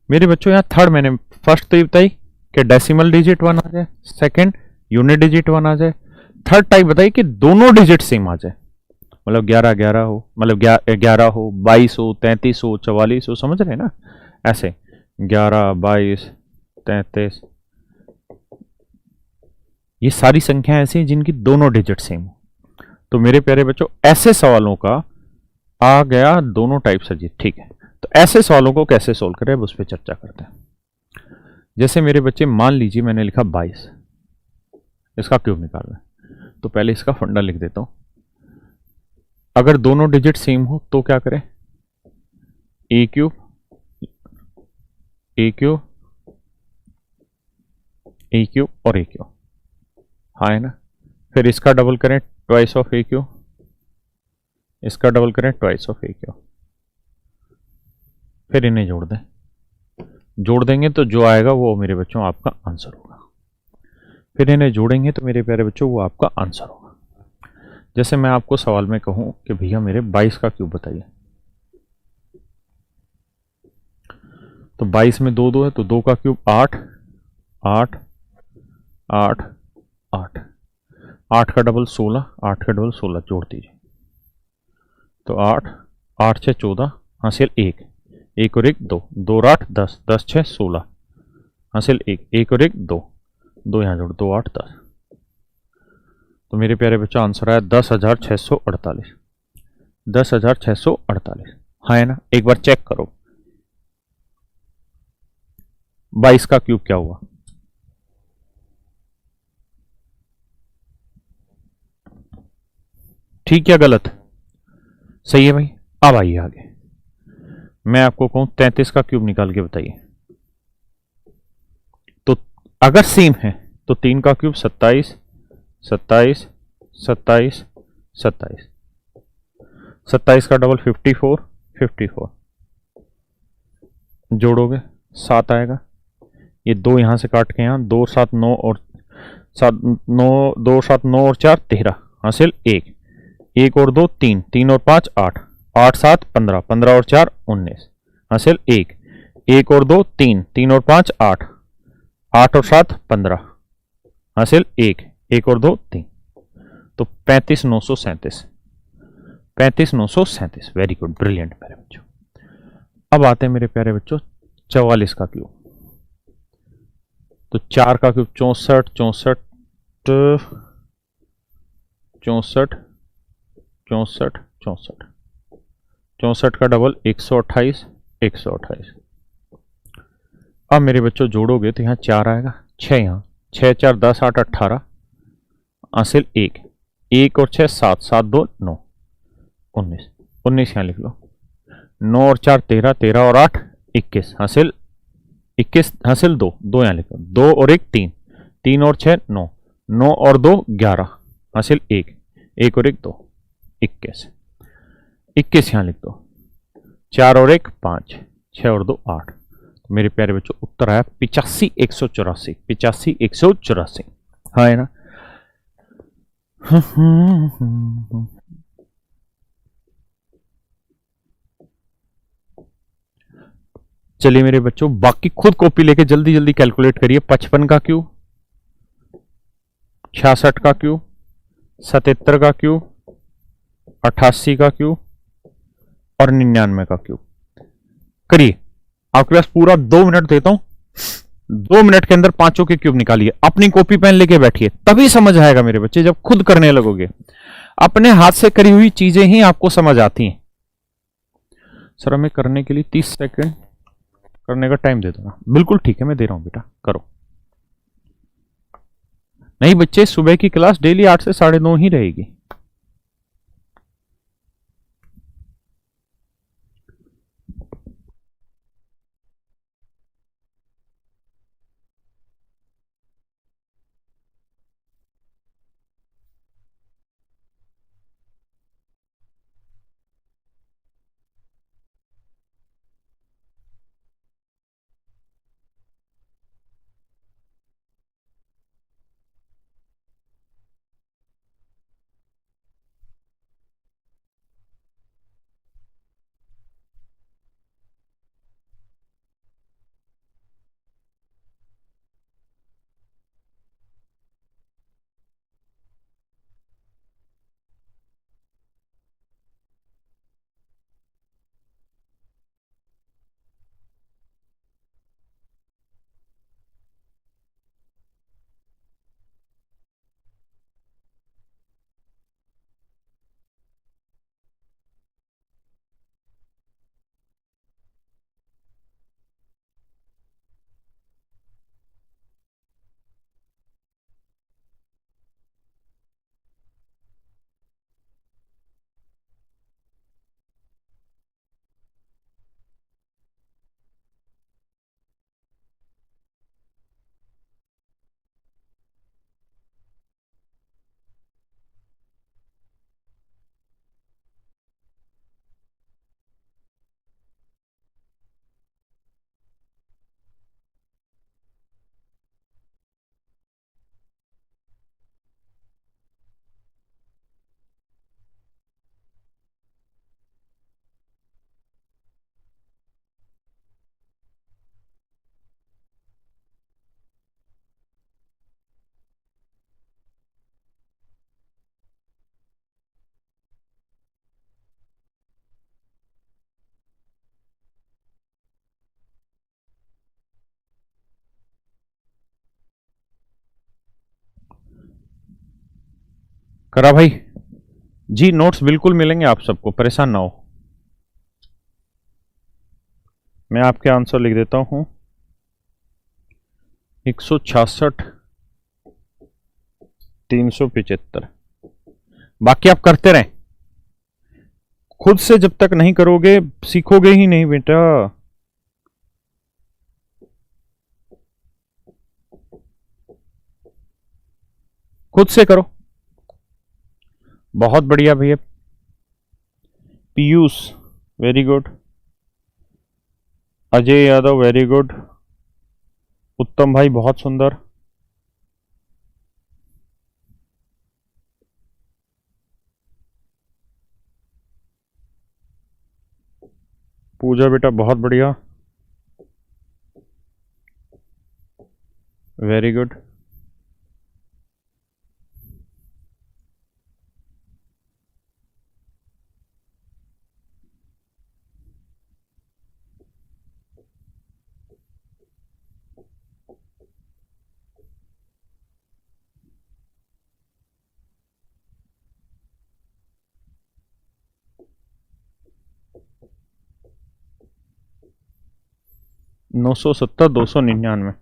मेरे बच्चों यहां थर्ड, मैंने फर्स्ट तो ये बताई कि डेसिमल डिजिट 1 आ जाए, सेकंड यूनिट डिजिट 1 आ जाए। थर्ड टाइप बताई कि दोनों डिजिट सेम आ जाए, मतलब 11 11 हो, मतलब 11 हो, 22 हो, 33 हो, 44 हो, समझ रहे हैं ना। ऐसे 11 22 33, ये सारी संख्या ऐसी हैं जिनकी दोनों डिजिट सेम हो। तो मेरे प्यारे बच्चों, ऐसे सवालों का आ गया दोनों टाइप सर जी, ठीक है। तो ऐसे सवालों को कैसे सोल्व करें, उस पर चर्चा करते हैं। जैसे मेरे बच्चे, मान लीजिए मैंने लिखा 22, इसका क्यूब निकालना है, तो पहले इसका फंडा लिख देता हूं। अगर दोनों डिजिट सेम हो तो क्या करें? ए क्यूब ए क्यूब ए क्यूब और ए क्यूब, हाँ है ना। फिर इसका डबल करें ट्वाइस ऑफ ए क्यूब, इसका डबल करें ट्वाइस ऑफ ए क्यूब, फिर इन्हें जोड़ दें। जोड़ देंगे तो जो आएगा वो मेरे बच्चों आपका आंसर होगा। फिर इन्हें जोड़ेंगे तो मेरे प्यारे बच्चों वो आपका आंसर होगा। जैसे मैं आपको सवाल में कहूं कि भैया मेरे 22 का क्यूब बताइए, तो 22 में 2 2 है, तो 2 का क्यूब 8 8 8 8, 8 का डबल 16, 8 का डबल 16, जोड़ दीजिए तो 8 8 6 14, हासिल 1 1 और 1 2, 2 और 8 10, 10 6 16, हासिल 1 1 और 1 2, 2 यहाँ जोड़ 2 8 10। तो मेरे प्यारे बच्चों आंसर आया 10,648, 10,648, हाँ है ना। एक बार चेक करो 22 का क्यूब क्या हुआ? ठीक या गलत? सही है भाई। अब आइए आगे, मैं आपको कहूं 33 का क्यूब निकाल के बताइए। तो अगर सेम है तो 3 का क्यूब 27 27 27 27, 27 का डबल 54 54, जोड़ोगे 7 आएगा। ये 2 यहां से काट के यहाँ 2 7 9 और 7 9, 2 7 9 और 4 13, हासिल 1 1 और 2 3, 3 और 5 8, 8 7 15, 15 और 4 19, हासिल 1 1 और 2 3, 3 और 5 8, 8 और 7 15 हासिल 1, 1 और 2 3, तो 35,937, 35,937। वेरी गुड, ब्रिलियंट मेरे बच्चों। अब आते हैं मेरे प्यारे बच्चों 44 का क्यूब। तो 4 का क्यूब 64, 64, 64, 64, 64, 64 का डबल 128, 128। अब मेरे बच्चों जोड़ोगे तो यहाँ 4 आएगा, 6 यहाँ, 6 4 10 8 18 हासिल 1, 1 और 6 7, 7 2 9, 19, 19 यहाँ लिख लो। 9 और 4 13, 13 और 8 21 हासिल 21 हासिल 2, 2 यहाँ लिख लो। 2 और 1 3, 3 और 6 9, 9 और 2 11 हासिल 1, 1 और 1 2, 21, 21 यहाँ लिख दो। 4 और 1 5, 6 और 2 8। तो मेरे प्यारे बच्चों उत्तर आया 85,184, 85,184। हाँ है ना। चलिए मेरे बच्चों बाकी खुद कॉपी लेके जल्दी जल्दी कैलकुलेट करिए। 55 का क्यूब, 66 का क्यूब, 77 का क्यूब, 88 का क्यूब और 99 का क्यूब करिए। आपके पास पूरा 2 मिनट देता हूं, 2 मिनट के अंदर पांचों के क्यूब निकालिए। अपनी कॉपी पेन लेके बैठिए, तभी समझ आएगा मेरे बच्चे। जब खुद करने लगोगे अपने हाथ से करी हुई चीजें ही आपको समझ आती हैं। सर हमें करने के लिए 30 सेकंड करने का टाइम दे दो ना। बिल्कुल ठीक है, मैं दे रहा हूं बेटा, करो। नहीं बच्चे, सुबह की क्लास डेली 8 से 9:30 ही रहेगी। करा भाई जी। नोट्स बिल्कुल मिलेंगे आप सबको, परेशान ना हो। मैं आपके आंसर लिख देता हूं। 166, 375। बाकी आप करते रहें। खुद से जब तक नहीं करोगे सीखोगे ही नहीं बेटा। खुद से करो। बहुत बढ़िया भैया। Piyush very good. Ajay Yadav very good. उत्तम भाई बहुत सुंदर। पूजा बेटा बहुत बढ़िया। Very good. नौ सौ सत्तर, 299।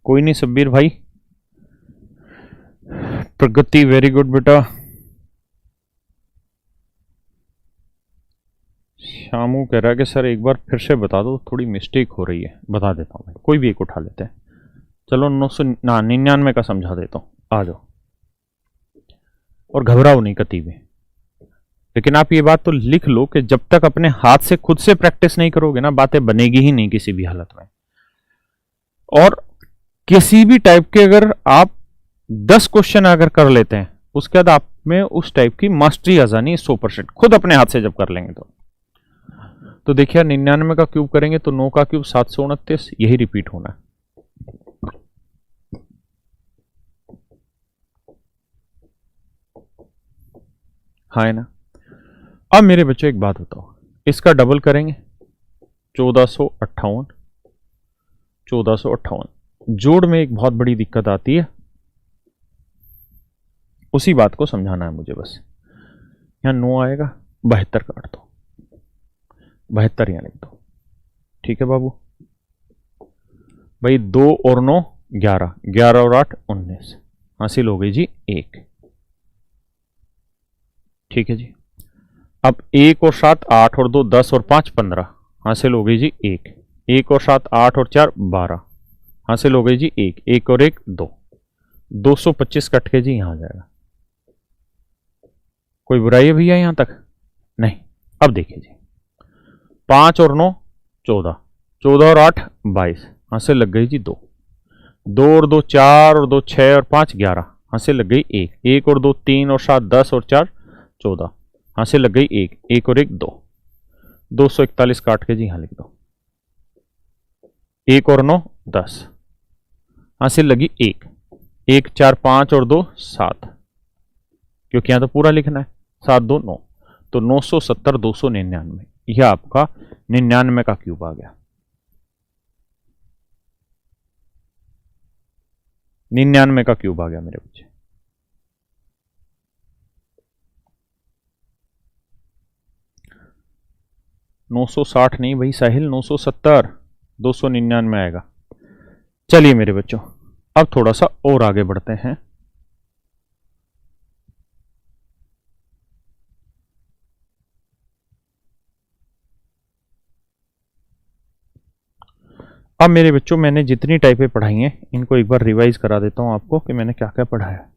कोई नहीं सब्बीर भाई। प्रगति वेरी गुड बेटा। शामू कह रहा है कि सर एक बार फिर से बता दो, थोड़ी मिस्टेक हो रही है। बता देता हूँ भाई, कोई भी एक उठा लेते हैं। चलो 999 का समझा देता हूँ, आ जाओ। और घबराओ नहीं कती भी। लेकिन आप ये बात तो लिख लो कि जब तक अपने हाथ से खुद से प्रैक्टिस नहीं करोगे ना, बातें बनेगी ही नहीं किसी भी हालत में। और किसी भी टाइप के अगर आप 10 क्वेश्चन अगर कर लेते हैं, उसके बाद आप में उस टाइप की मास्टरी आ जानी है 100%, खुद अपने हाथ से जब कर लेंगे तो देखिए 99 का क्यूब करेंगे तो 9 का क्यूब 729, यही रिपीट होना है। हाँ है ना। अब मेरे बच्चों एक बात बताओ, इसका डबल करेंगे 1458। 1458 जोड़ में एक बहुत बड़ी दिक्कत आती है, उसी बात को समझाना है मुझे बस। यहां 9 आएगा, 72 काट दो, 72 यहां लिख दो। ठीक है बाबू भाई। 2 और 9 11, 11 और 8 19, हासिल हो गई जी 1। ठीक है जी। अब 1 और 7 8 और 2 10 और 5 15, हासिल हो गई जी 1। 1 और 7 8 और 4 12, हासिल हो गई जी 1। 1 और 1 2, 225 कट के जी यहां आ जाएगा। कोई बुराई है भैया यहां तक? नहीं। अब देखिए जी, 5 और 9 14, 14 और 8 22, हासिल लग गई जी 2। 2 और 2 4 और 2 6 और 5 11, हासिल लग गई 1। 1 और 2 3 और 7 10 और 4 14, हासिल लग गई 1। 1 और 1 2, 241 काट के जी यहां लिख दो। 1 और 9 10, हासिल लगी 1। 1 4 5 और 2 7, क्योंकि यहां तो पूरा लिखना है। 7 2 9, तो 970 299, यह आपका 99 का क्यूब आ गया। 99 का क्यूब आ गया मेरे बच्चे। नौ 960 नहीं भाई साहिल, 970, 299 आएगा। चलिए मेरे बच्चों, अब थोड़ा सा और आगे बढ़ते हैं। अब मेरे बच्चों, मैंने जितनी टाइपें पढ़ाई हैं इनको एक बार रिवाइज करा देता हूं आपको कि मैंने क्या क्या पढ़ाया।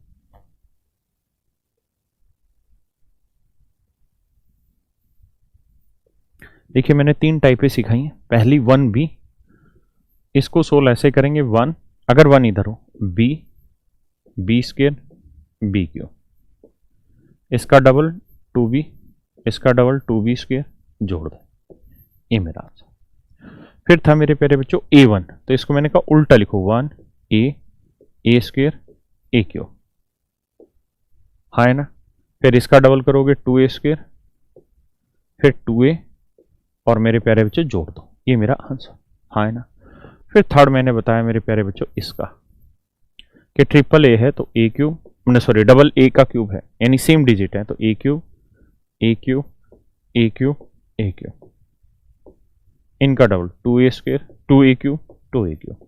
देखिए मैंने 3 टाइपें सिखाई हैं। पहली 1b, इसको सोल्व ऐसे करेंगे 1, अगर 1 इधर हो b, b square b Q, इसका डबल 2b, इसका डबल 2b स्क्वायर, जोड़ दो, ये मेरा आंसर। फिर था मेरे प्यारे बच्चों a1, तो इसको मैंने कहा उल्टा लिखो 1 a स्क्वायर a क्यू, हाँ है ना। फिर इसका डबल करोगे 2a स्क्वायर, फिर 2a, और मेरे प्यारे बच्चों जोड़ दो, ये मेरा आंसर, हाँ है ना। फिर थर्ड मैंने बताया मेरे प्यारे बच्चों इसका कि ट्रिपल ए है तो ए क्यूब, सॉरी डबल ए का क्यूब है, यानी सेम डिजिट है, तो ए क्यूब ए क्यूब ए क्यूब ए क्यूब, इनका double 2a square 2a cube 2a cube,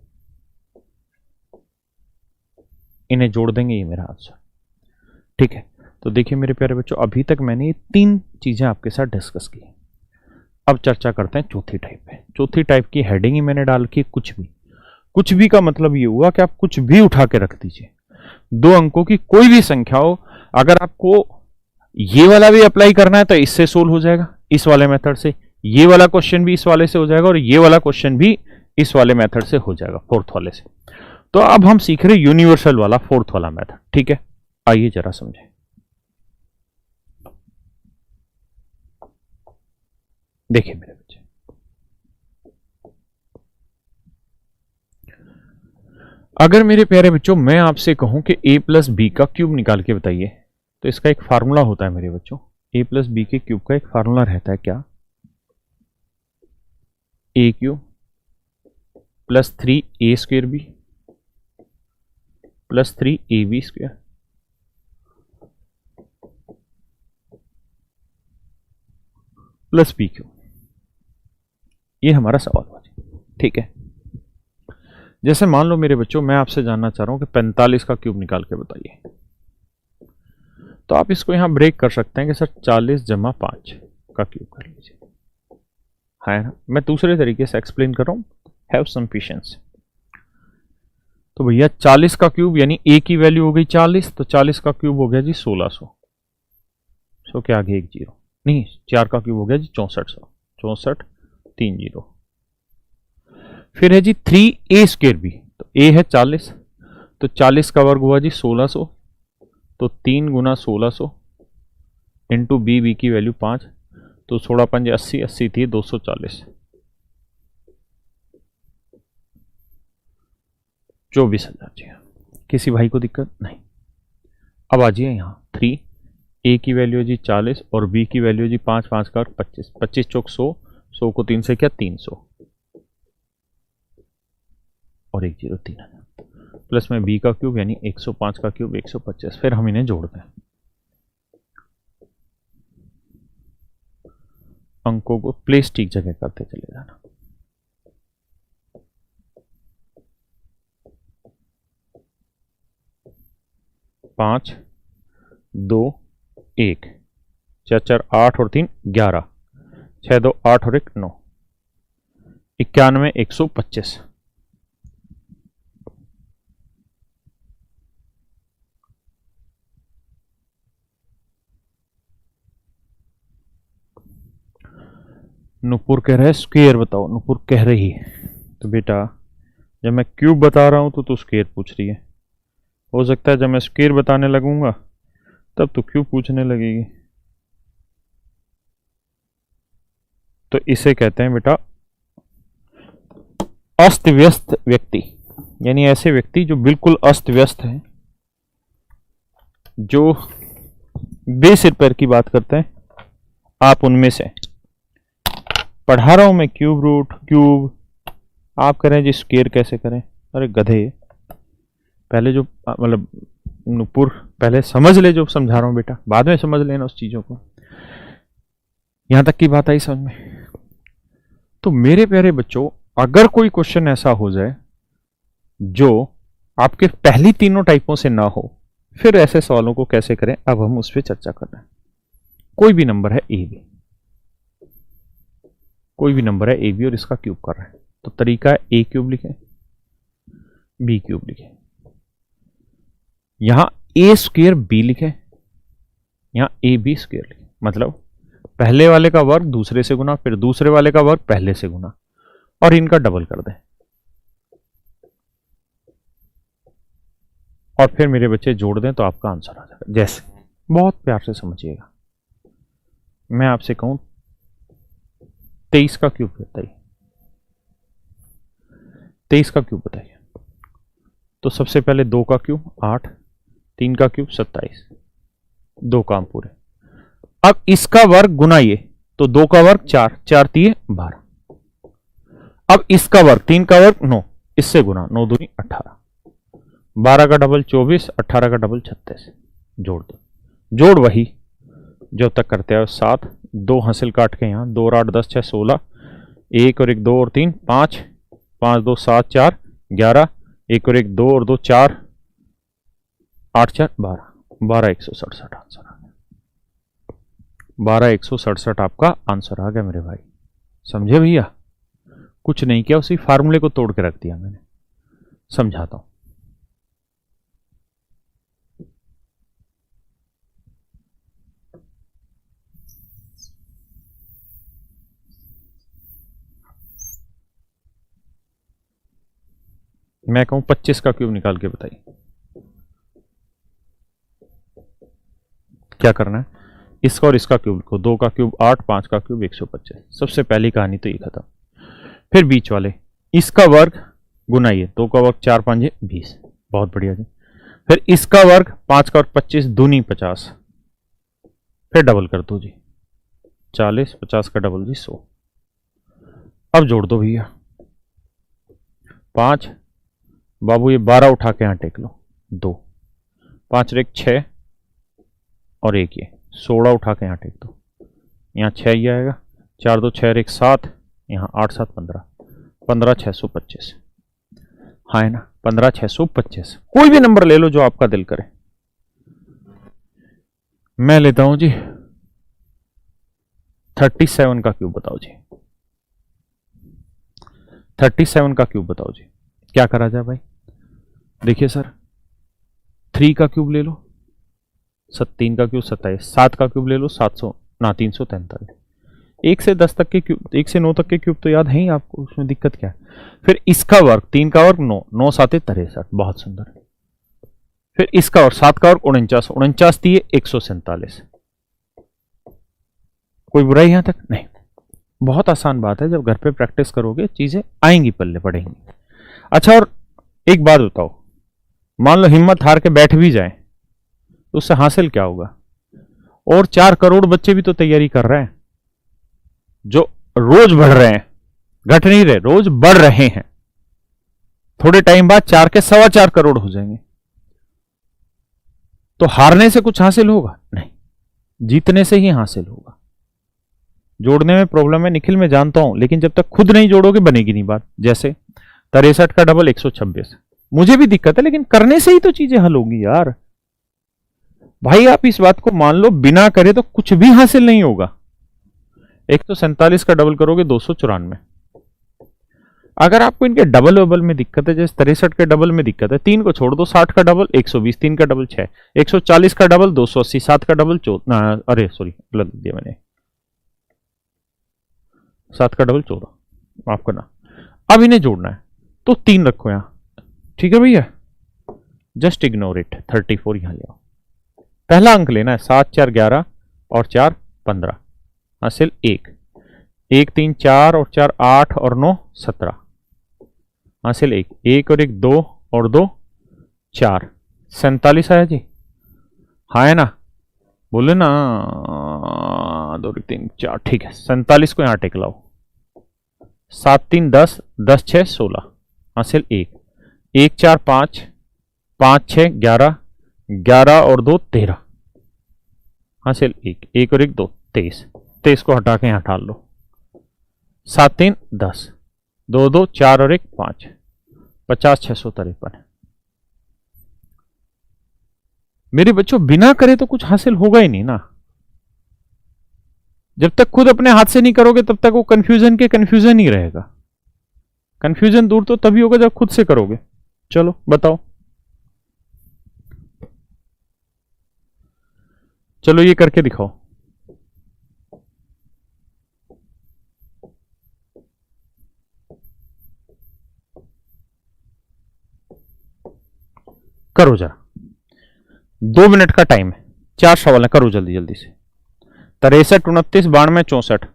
इन्हें जोड़ देंगे, ये मेरा आंसर। ठीक है, तो देखिए मेरे प्यारे बच्चों, अभी तक मैंने ये 3 चीजें आपके साथ डिस्कस की। अब चर्चा करते हैं चौथी टाइप पे। चौथी टाइप की हेडिंग ही मैंने डाल की कुछ भी का मतलब ये हुआ कि आप कुछ भी उठा के रख दीजिए। 2 अंकों की कोई भी संख्या हो, अगर आपको ये वाला भी अप्लाई करना है तो इससे सोल्व हो जाएगा, इस वाले मेथड से। ये वाला क्वेश्चन भी इस वाले से हो जाएगा, और ये वाला क्वेश्चन भी इस वाले मेथड से हो जाएगा, फोर्थ वाले से। तो अब हम सीख रहे यूनिवर्सल वाला फोर्थ वाला मेथड, ठीक है। आइए जरा समझें। देखिए मेरे बच्चे, अगर मेरे प्यारे बच्चों मैं आपसे कहूं कि a प्लस बी का क्यूब निकाल के बताइए, तो इसका एक फार्मूला होता है मेरे बच्चों। a प्लस बी के क्यूब का एक फार्मूला रहता है क्या? a cube plus 3a square b plus 3ab square plus b cube. ये हमारा सवाल हुआ, ठीक है। जैसे मान लो मेरे बच्चों मैं आपसे जानना चाह रहा हूं कि 45 का क्यूब निकाल के बताइए, तो आप इसको यहां ब्रेक कर सकते हैं कि सर 40 जमा 5 का क्यूब कर लीजिए, है ना। मैं दूसरे तरीके से एक्सप्लेन कर रहा हूं, हैव सम पेशेंस। तो भैया 40 का क्यूब यानी a की वैल्यू हो गई 40, तो 40 का क्यूब हो गया जी 1600। सो क्या आ गया, एक जीरो नहीं, 4 का क्यूब हो गया जी 6400, 64 3 जीरो। फिर है जी 3a स्क्वेयर बी, तो a है 40, तो 40 का वर्ग हुआ जी 1600, तो 3 गुना 1600 इंटू बी की वैल्यू 5, तो 16 पंजे 80, 80 थी 240, 24,000 जी। किसी भाई को दिक्कत नहीं। अब आ जाइए यहाँ 3a की वैल्यू है जी 40 और b की वैल्यू जी 5, 5 का 25, 25 चौक 100, 100 को 3 से क्या 300 और एक जीरो 3000 प्लस में b का क्यूब यानी 105 का क्यूब 125। फिर हम इन्हें जोड़ते हैं, अंकों को प्लेस ठीक जगह करते चले जाना। पांच, 2, 1, 4 4 8 और 3 11, 6 2 8 और 1 9, 91 125। नुपुर कह रहा है स्क्वायर बताओ, नुपुर कह रही है। तो बेटा जब मैं क्यूब बता रहा हूं तो स्क्वायर पूछ रही है, हो सकता है जब मैं स्क्वायर बताने लगूंगा तब तो क्यूब पूछने लगेगी। तो इसे कहते हैं बेटा अस्त व्यस्त व्यक्ति, यानी ऐसे व्यक्ति जो बिल्कुल अस्त व्यस्त हैं, जो बेसिर पैर की बात करते हैं। आप उनमें से पढ़ा रहा हूं मैं क्यूब रूट क्यूब, आप करें जी स्क्वायर कैसे करें? अरे गधे, पहले जो मतलब नुपुर पहले समझ ले जो समझा रहा हूं बेटा, बाद में समझ लेना उस चीजों को। यहां तक की बात आई समझ में? तो मेरे प्यारे बच्चों अगर कोई क्वेश्चन ऐसा हो जाए जो आपके पहली तीनों टाइपों से ना हो, फिर ऐसे सवालों को कैसे करें, अब हम उस पर चर्चा कर रहे हैं। कोई भी नंबर है ए बी, कोई भी नंबर है ए बी और इसका क्यूब कर रहे हैं, तो तरीका है ए क्यूब लिखें बी क्यूब लिखें, यहां ए स्क्वेयर बी लिखें, यहां ए बी स्क्वेयर लिखें। मतलब पहले वाले का वर्ग दूसरे से गुना, फिर दूसरे वाले का वर्ग पहले से गुना, और इनका डबल कर दें, और फिर मेरे बच्चे जोड़ दें तो आपका आंसर आ जाएगा। जैसे बहुत प्यार से समझिएगा, मैं आपसे कहूं 23 का क्यूब बताइए, 23 का क्यूब बताइए। तो सबसे पहले 2 का क्यूब 8, 3 का क्यूब 27, 2 काम पूरे। अब इसका वर्ग गुनाइए, तो 2 का वर्ग 4, 4 3 12। अब इसका वर्ग 3 का वर्ग 9, इससे गुना 9 दूनी 18, 12 का डबल 24, 18 का डबल 36। जोड़ दो, जोड़ वही जो तक करते हैं 7, 2 हासिल काट के यहाँ 2 और 8 10 6 16, 1 और 1 2 और 3 5, 5 2 7 4 11, 1 और 1 2 और 2 4, 8 4 12, 12 167 आंसर आ गया। 12 167 आपका आंसर आ गया मेरे भाई, समझे भैया? कुछ नहीं किया, उसी फार्मूले को तोड़ के रख दिया मैंने। समझाता हूं, मैं कहूं 25 का क्यूब निकाल के बताइए क्या करना है। इसका और इसका क्यूब को, 2 का क्यूब 8, 5 का क्यूब 125। सबसे पहली कहानी तो ये खत्म। फिर बीच वाले, इसका वर्ग गुनाइए, 2 का वर्ग 4 5 20। बहुत बढ़िया जी। फिर इसका वर्ग 5 का वर्ग 25 दूनी 50। फिर डबल कर दो जी, 40, 50 का डबल जी 100। अब जोड़ दो भैया, 5 बाबू ये 12 उठा के यहां टेक लो, 2 5 और 1 6 और 1 ये 16 उठा के यहां टेक दो, यहाँ 6 ही आएगा, 4 2 6 और 1 7, यहाँ 8 7 15, 15 625। हाँ है ना, 15 625। कोई भी नंबर ले लो जो आपका दिल करे। मैं लेता हूं जी 37 का क्यूब बताओ जी, 37 का क्यूब बताओ जी। क्या करा जाए भाई? देखिए सर, 3 का क्यूब ले लो, 3 का क्यूब 27, 7 का क्यूब ले लो 700 ना 343। 1 से 10 तक के क्यूब, 1 से 9 तक के क्यूब तो याद है ही आपको, उसमें दिक्कत क्या है। फिर इसका वर्ग, 3 का वर्ग 9, 9 7 63, बहुत सुंदर। फिर इसका वर्ग 7 का वर्ग 49, 49 दिए 147। कोई बुराई यहां तक नहीं। बहुत आसान बात है, जब घर पे प्रैक्टिस करोगे चीजें आएंगी, पल्ले पड़ेंगी। अच्छा, और एक बात बताओ, मान लो हिम्मत हार के बैठ भी जाए तो उससे हासिल क्या होगा? और 4 करोड़ बच्चे भी तो तैयारी कर रहे हैं, जो रोज बढ़ रहे हैं, घट नहीं रहे, रोज बढ़ रहे हैं। थोड़े टाइम बाद 4 के 4.25 करोड़ हो जाएंगे। तो हारने से कुछ हासिल होगा? नहीं, जीतने से ही हासिल होगा। जोड़ने में प्रॉब्लम है निखिल, मैं जानता हूं, लेकिन जब तक खुद नहीं जोड़ोगे बनेगी नहीं बात। जैसे 63 का डबल 126, मुझे भी दिक्कत है, लेकिन करने से ही तो चीजें हल होंगी यार। भाई आप इस बात को मान लो, बिना करे तो कुछ भी हासिल नहीं होगा। 147 का डबल करोगे 294। अगर आपको इनके डबल वबल में दिक्कत है, जैसे 63 के डबल में दिक्कत है, 3 को छोड़ दो, 60 का डबल 120, 3 का डबल 6, 140 का डबल 280, 7 का डबल 14, अरे सॉरी गलत दिया मैंने, 7 का डबल 14, माफ करना। अब इन्हें जोड़ना है तो 3 रखो यहां, ठीक है भैया, जस्ट इग्नोर इट। 34 यहां ले आओ, पहला अंक लेना है, 7 4 11 और 4 15, हासिल 1, 1 3 4 और 4 8 और 9 17, हासिल 1, 1 और 1 2 और 2 4, 47 आया जी। हाँ है ना, बोले ना, 2 3 4, ठीक है। 47 को यहां टेक लाओ, 7 3 10, 10 6 16, हासिल 1, 1 4 5, 5 6 11, 11 और 2 13, हासिल 1, 1 और 1 2 23, 23 को हटा के यहां डाल लो, 7 3 10, 2 2 4 और 1 5, 50 653। मेरे बच्चों, बिना करे तो कुछ हासिल होगा ही नहीं ना। जब तक खुद अपने हाथ से नहीं करोगे तब तक वो कंफ्यूजन के कंफ्यूजन ही रहेगा। कंफ्यूजन दूर तो तभी होगा जब खुद से करोगे। चलो बताओ, चलो ये करके दिखाओ। करो जरा, 2 मिनट का टाइम है, 4 सवाल है, करो जल्दी जल्दी से। 63 29 92 64।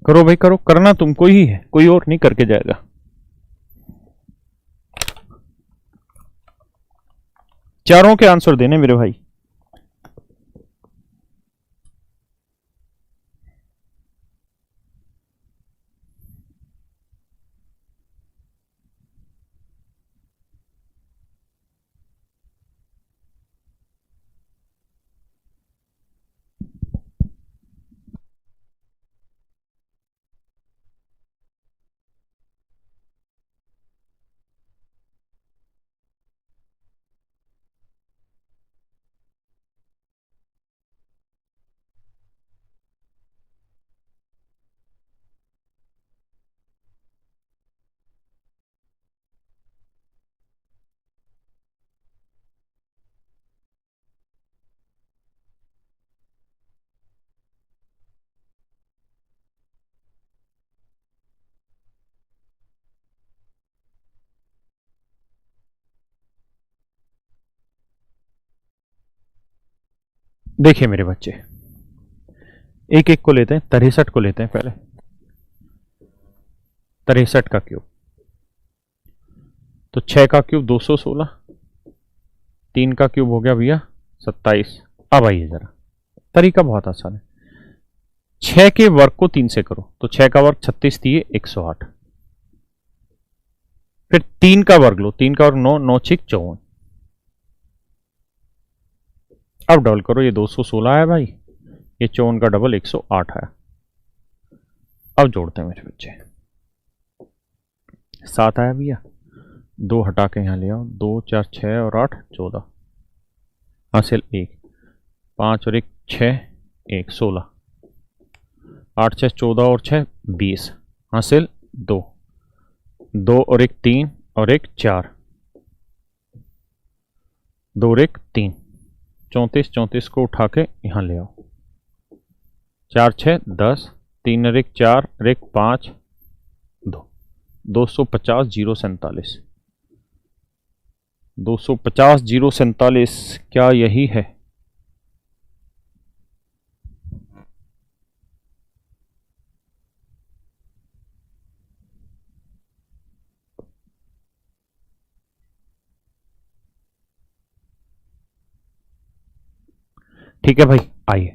करो भाई करो, करना तुमको ही है, कोई और नहीं करके जाएगा। चारों के आंसर देने मेरे भाई। देखिए मेरे बच्चे, एक एक को लेते हैं, 63 को लेते हैं पहले। 63 का क्यूब, तो 6 का क्यूब 216, 3 का क्यूब हो गया भैया 27। अब आइए जरा, तरीका बहुत आसान है। 6 के वर्ग को 3 से करो, तो 6 का वर्ग 36 दिए 108। फिर 3 का वर्ग लो, 3 का वर्ग 9, 9 6 54। अब डबल करो, ये 216 है भाई, ये 54 का डबल 108 है। अब जोड़ते हैं मेरे बच्चे, 7 आया भैया, 2 हटा के यहां ले आओ, 2 4 6 और 8 14, हासिल 1, 5 और 1 6, 1 16, 8 6 14 और 6 20, हासिल 2, 2 और 1 3 और 1 4, 2 और 1 3, 34, 34 को उठा के यहां ले आओ, 4 6 10, 3 और 1 4 और 1 5 2, 250 0 47, 250 0 47, क्या यही है? ठीक है भाई, आइए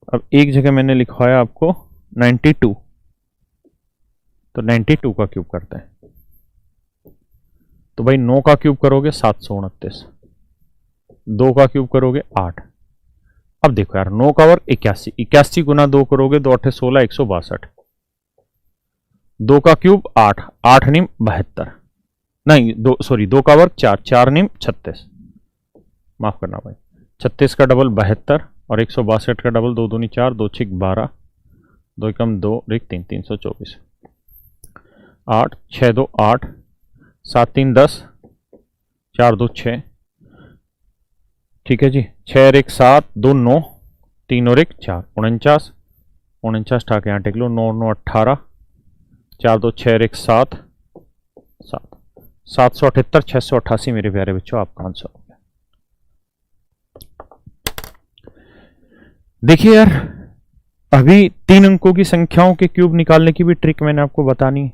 अब एक जगह मैंने लिखवाया आपको 92, तो 92 का क्यूब करते हैं। तो भाई 9 का क्यूब करोगे 729, 2 का क्यूब करोगे 8। अब देखो यार, 9 का वर्ग 81, 81 गुना 2 करोगे 2 8 16 162, 2 का क्यूब 8, 8 निम 72, नहीं 2 सॉरी 2 का वर्ग 4, 4 निम 36, माफ करना भाई, 36 का डबल 72 और 162 का डबल 2 दूनी 4, 2 6 12, 2 कम 2 1 3, 324, 8 6 2 8, 7 3 10, 4 2 6, ठीक है जी, 6 और 1 7, 2 9, 3 और 1 4, 49, 49 ठाक यहाँ टेक लो, 9 9 18, 4 2 6 और 1 7, 7 778 688 मेरे प्यारे बच्चों, आपका आंसर हो गया। देखिए यार, अभी 3 अंकों की संख्याओं के क्यूब निकालने की भी ट्रिक मैंने आपको बतानी है।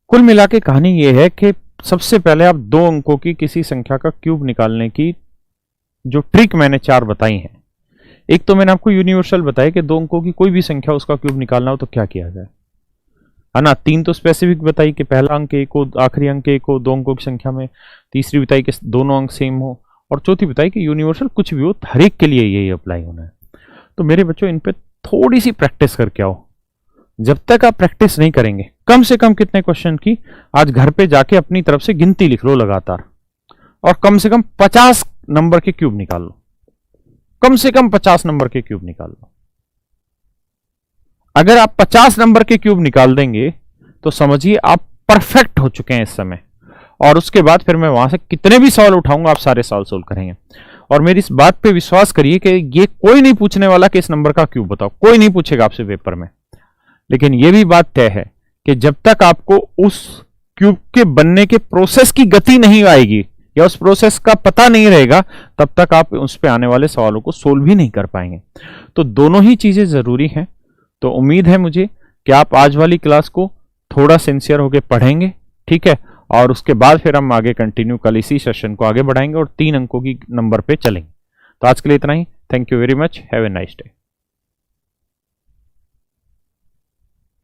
कुल मिला के कहानी यह है कि सबसे पहले आप 2 अंकों की किसी संख्या का क्यूब निकालने की जो ट्रिक मैंने 4 बताई हैं, एक तो मैंने आपको यूनिवर्सल बताया कि 2 अंकों की कोई भी संख्या उसका क्यूब निकालना हो तो क्या किया जाए, है ना। 3 तो स्पेसिफिक बताई कि पहला अंक 1 हो, आखिरी अंक 1 हो 2 अंकों की संख्या में, तीसरी बताई कि दोनों अंक सेम हो, और चौथी बताई कि यूनिवर्सल कुछ भी हो, हर एक के लिए यही अप्लाई होना है। तो मेरे बच्चों, इन पे थोड़ी सी प्रैक्टिस करके आओ। जब तक आप प्रैक्टिस नहीं करेंगे, कम से कम कितने क्वेश्चन की आज घर पे जाके अपनी तरफ से गिनती लिख लो लगातार, और कम से कम 50 नंबर के क्यूब निकाल लो, कम से कम 50 नंबर के क्यूब निकाल लो। अगर आप 50 नंबर के क्यूब निकाल देंगे तो समझिए आप परफेक्ट हो चुके हैं इस समय, और उसके बाद फिर मैं वहां से कितने भी सवाल उठाऊंगा आप सारे सवाल सोल्व करेंगे। और मेरी इस बात पे विश्वास करिए कि ये कोई नहीं पूछने वाला कि इस नंबर का क्यूब बताओ, कोई नहीं पूछेगा आपसे पेपर में, लेकिन यह भी बात तय है कि जब तक आपको उस क्यूब के बनने के प्रोसेस की गति नहीं आएगी, या उस प्रोसेस का पता नहीं रहेगा, तब तक आप उस पे आने वाले सवालों को सोल्व ही नहीं कर पाएंगे। तो दोनों ही चीजें जरूरी हैं। तो उम्मीद है मुझे कि आप आज वाली क्लास को थोड़ा सिंसियर होकर पढ़ेंगे, ठीक है, और उसके बाद फिर हम आगे कंटिन्यू कल इसी सेशन को आगे बढ़ाएंगे और 3 अंकों की नंबर पे चलेंगे। तो आज के लिए इतना ही। Thank you very much. Have a nice day.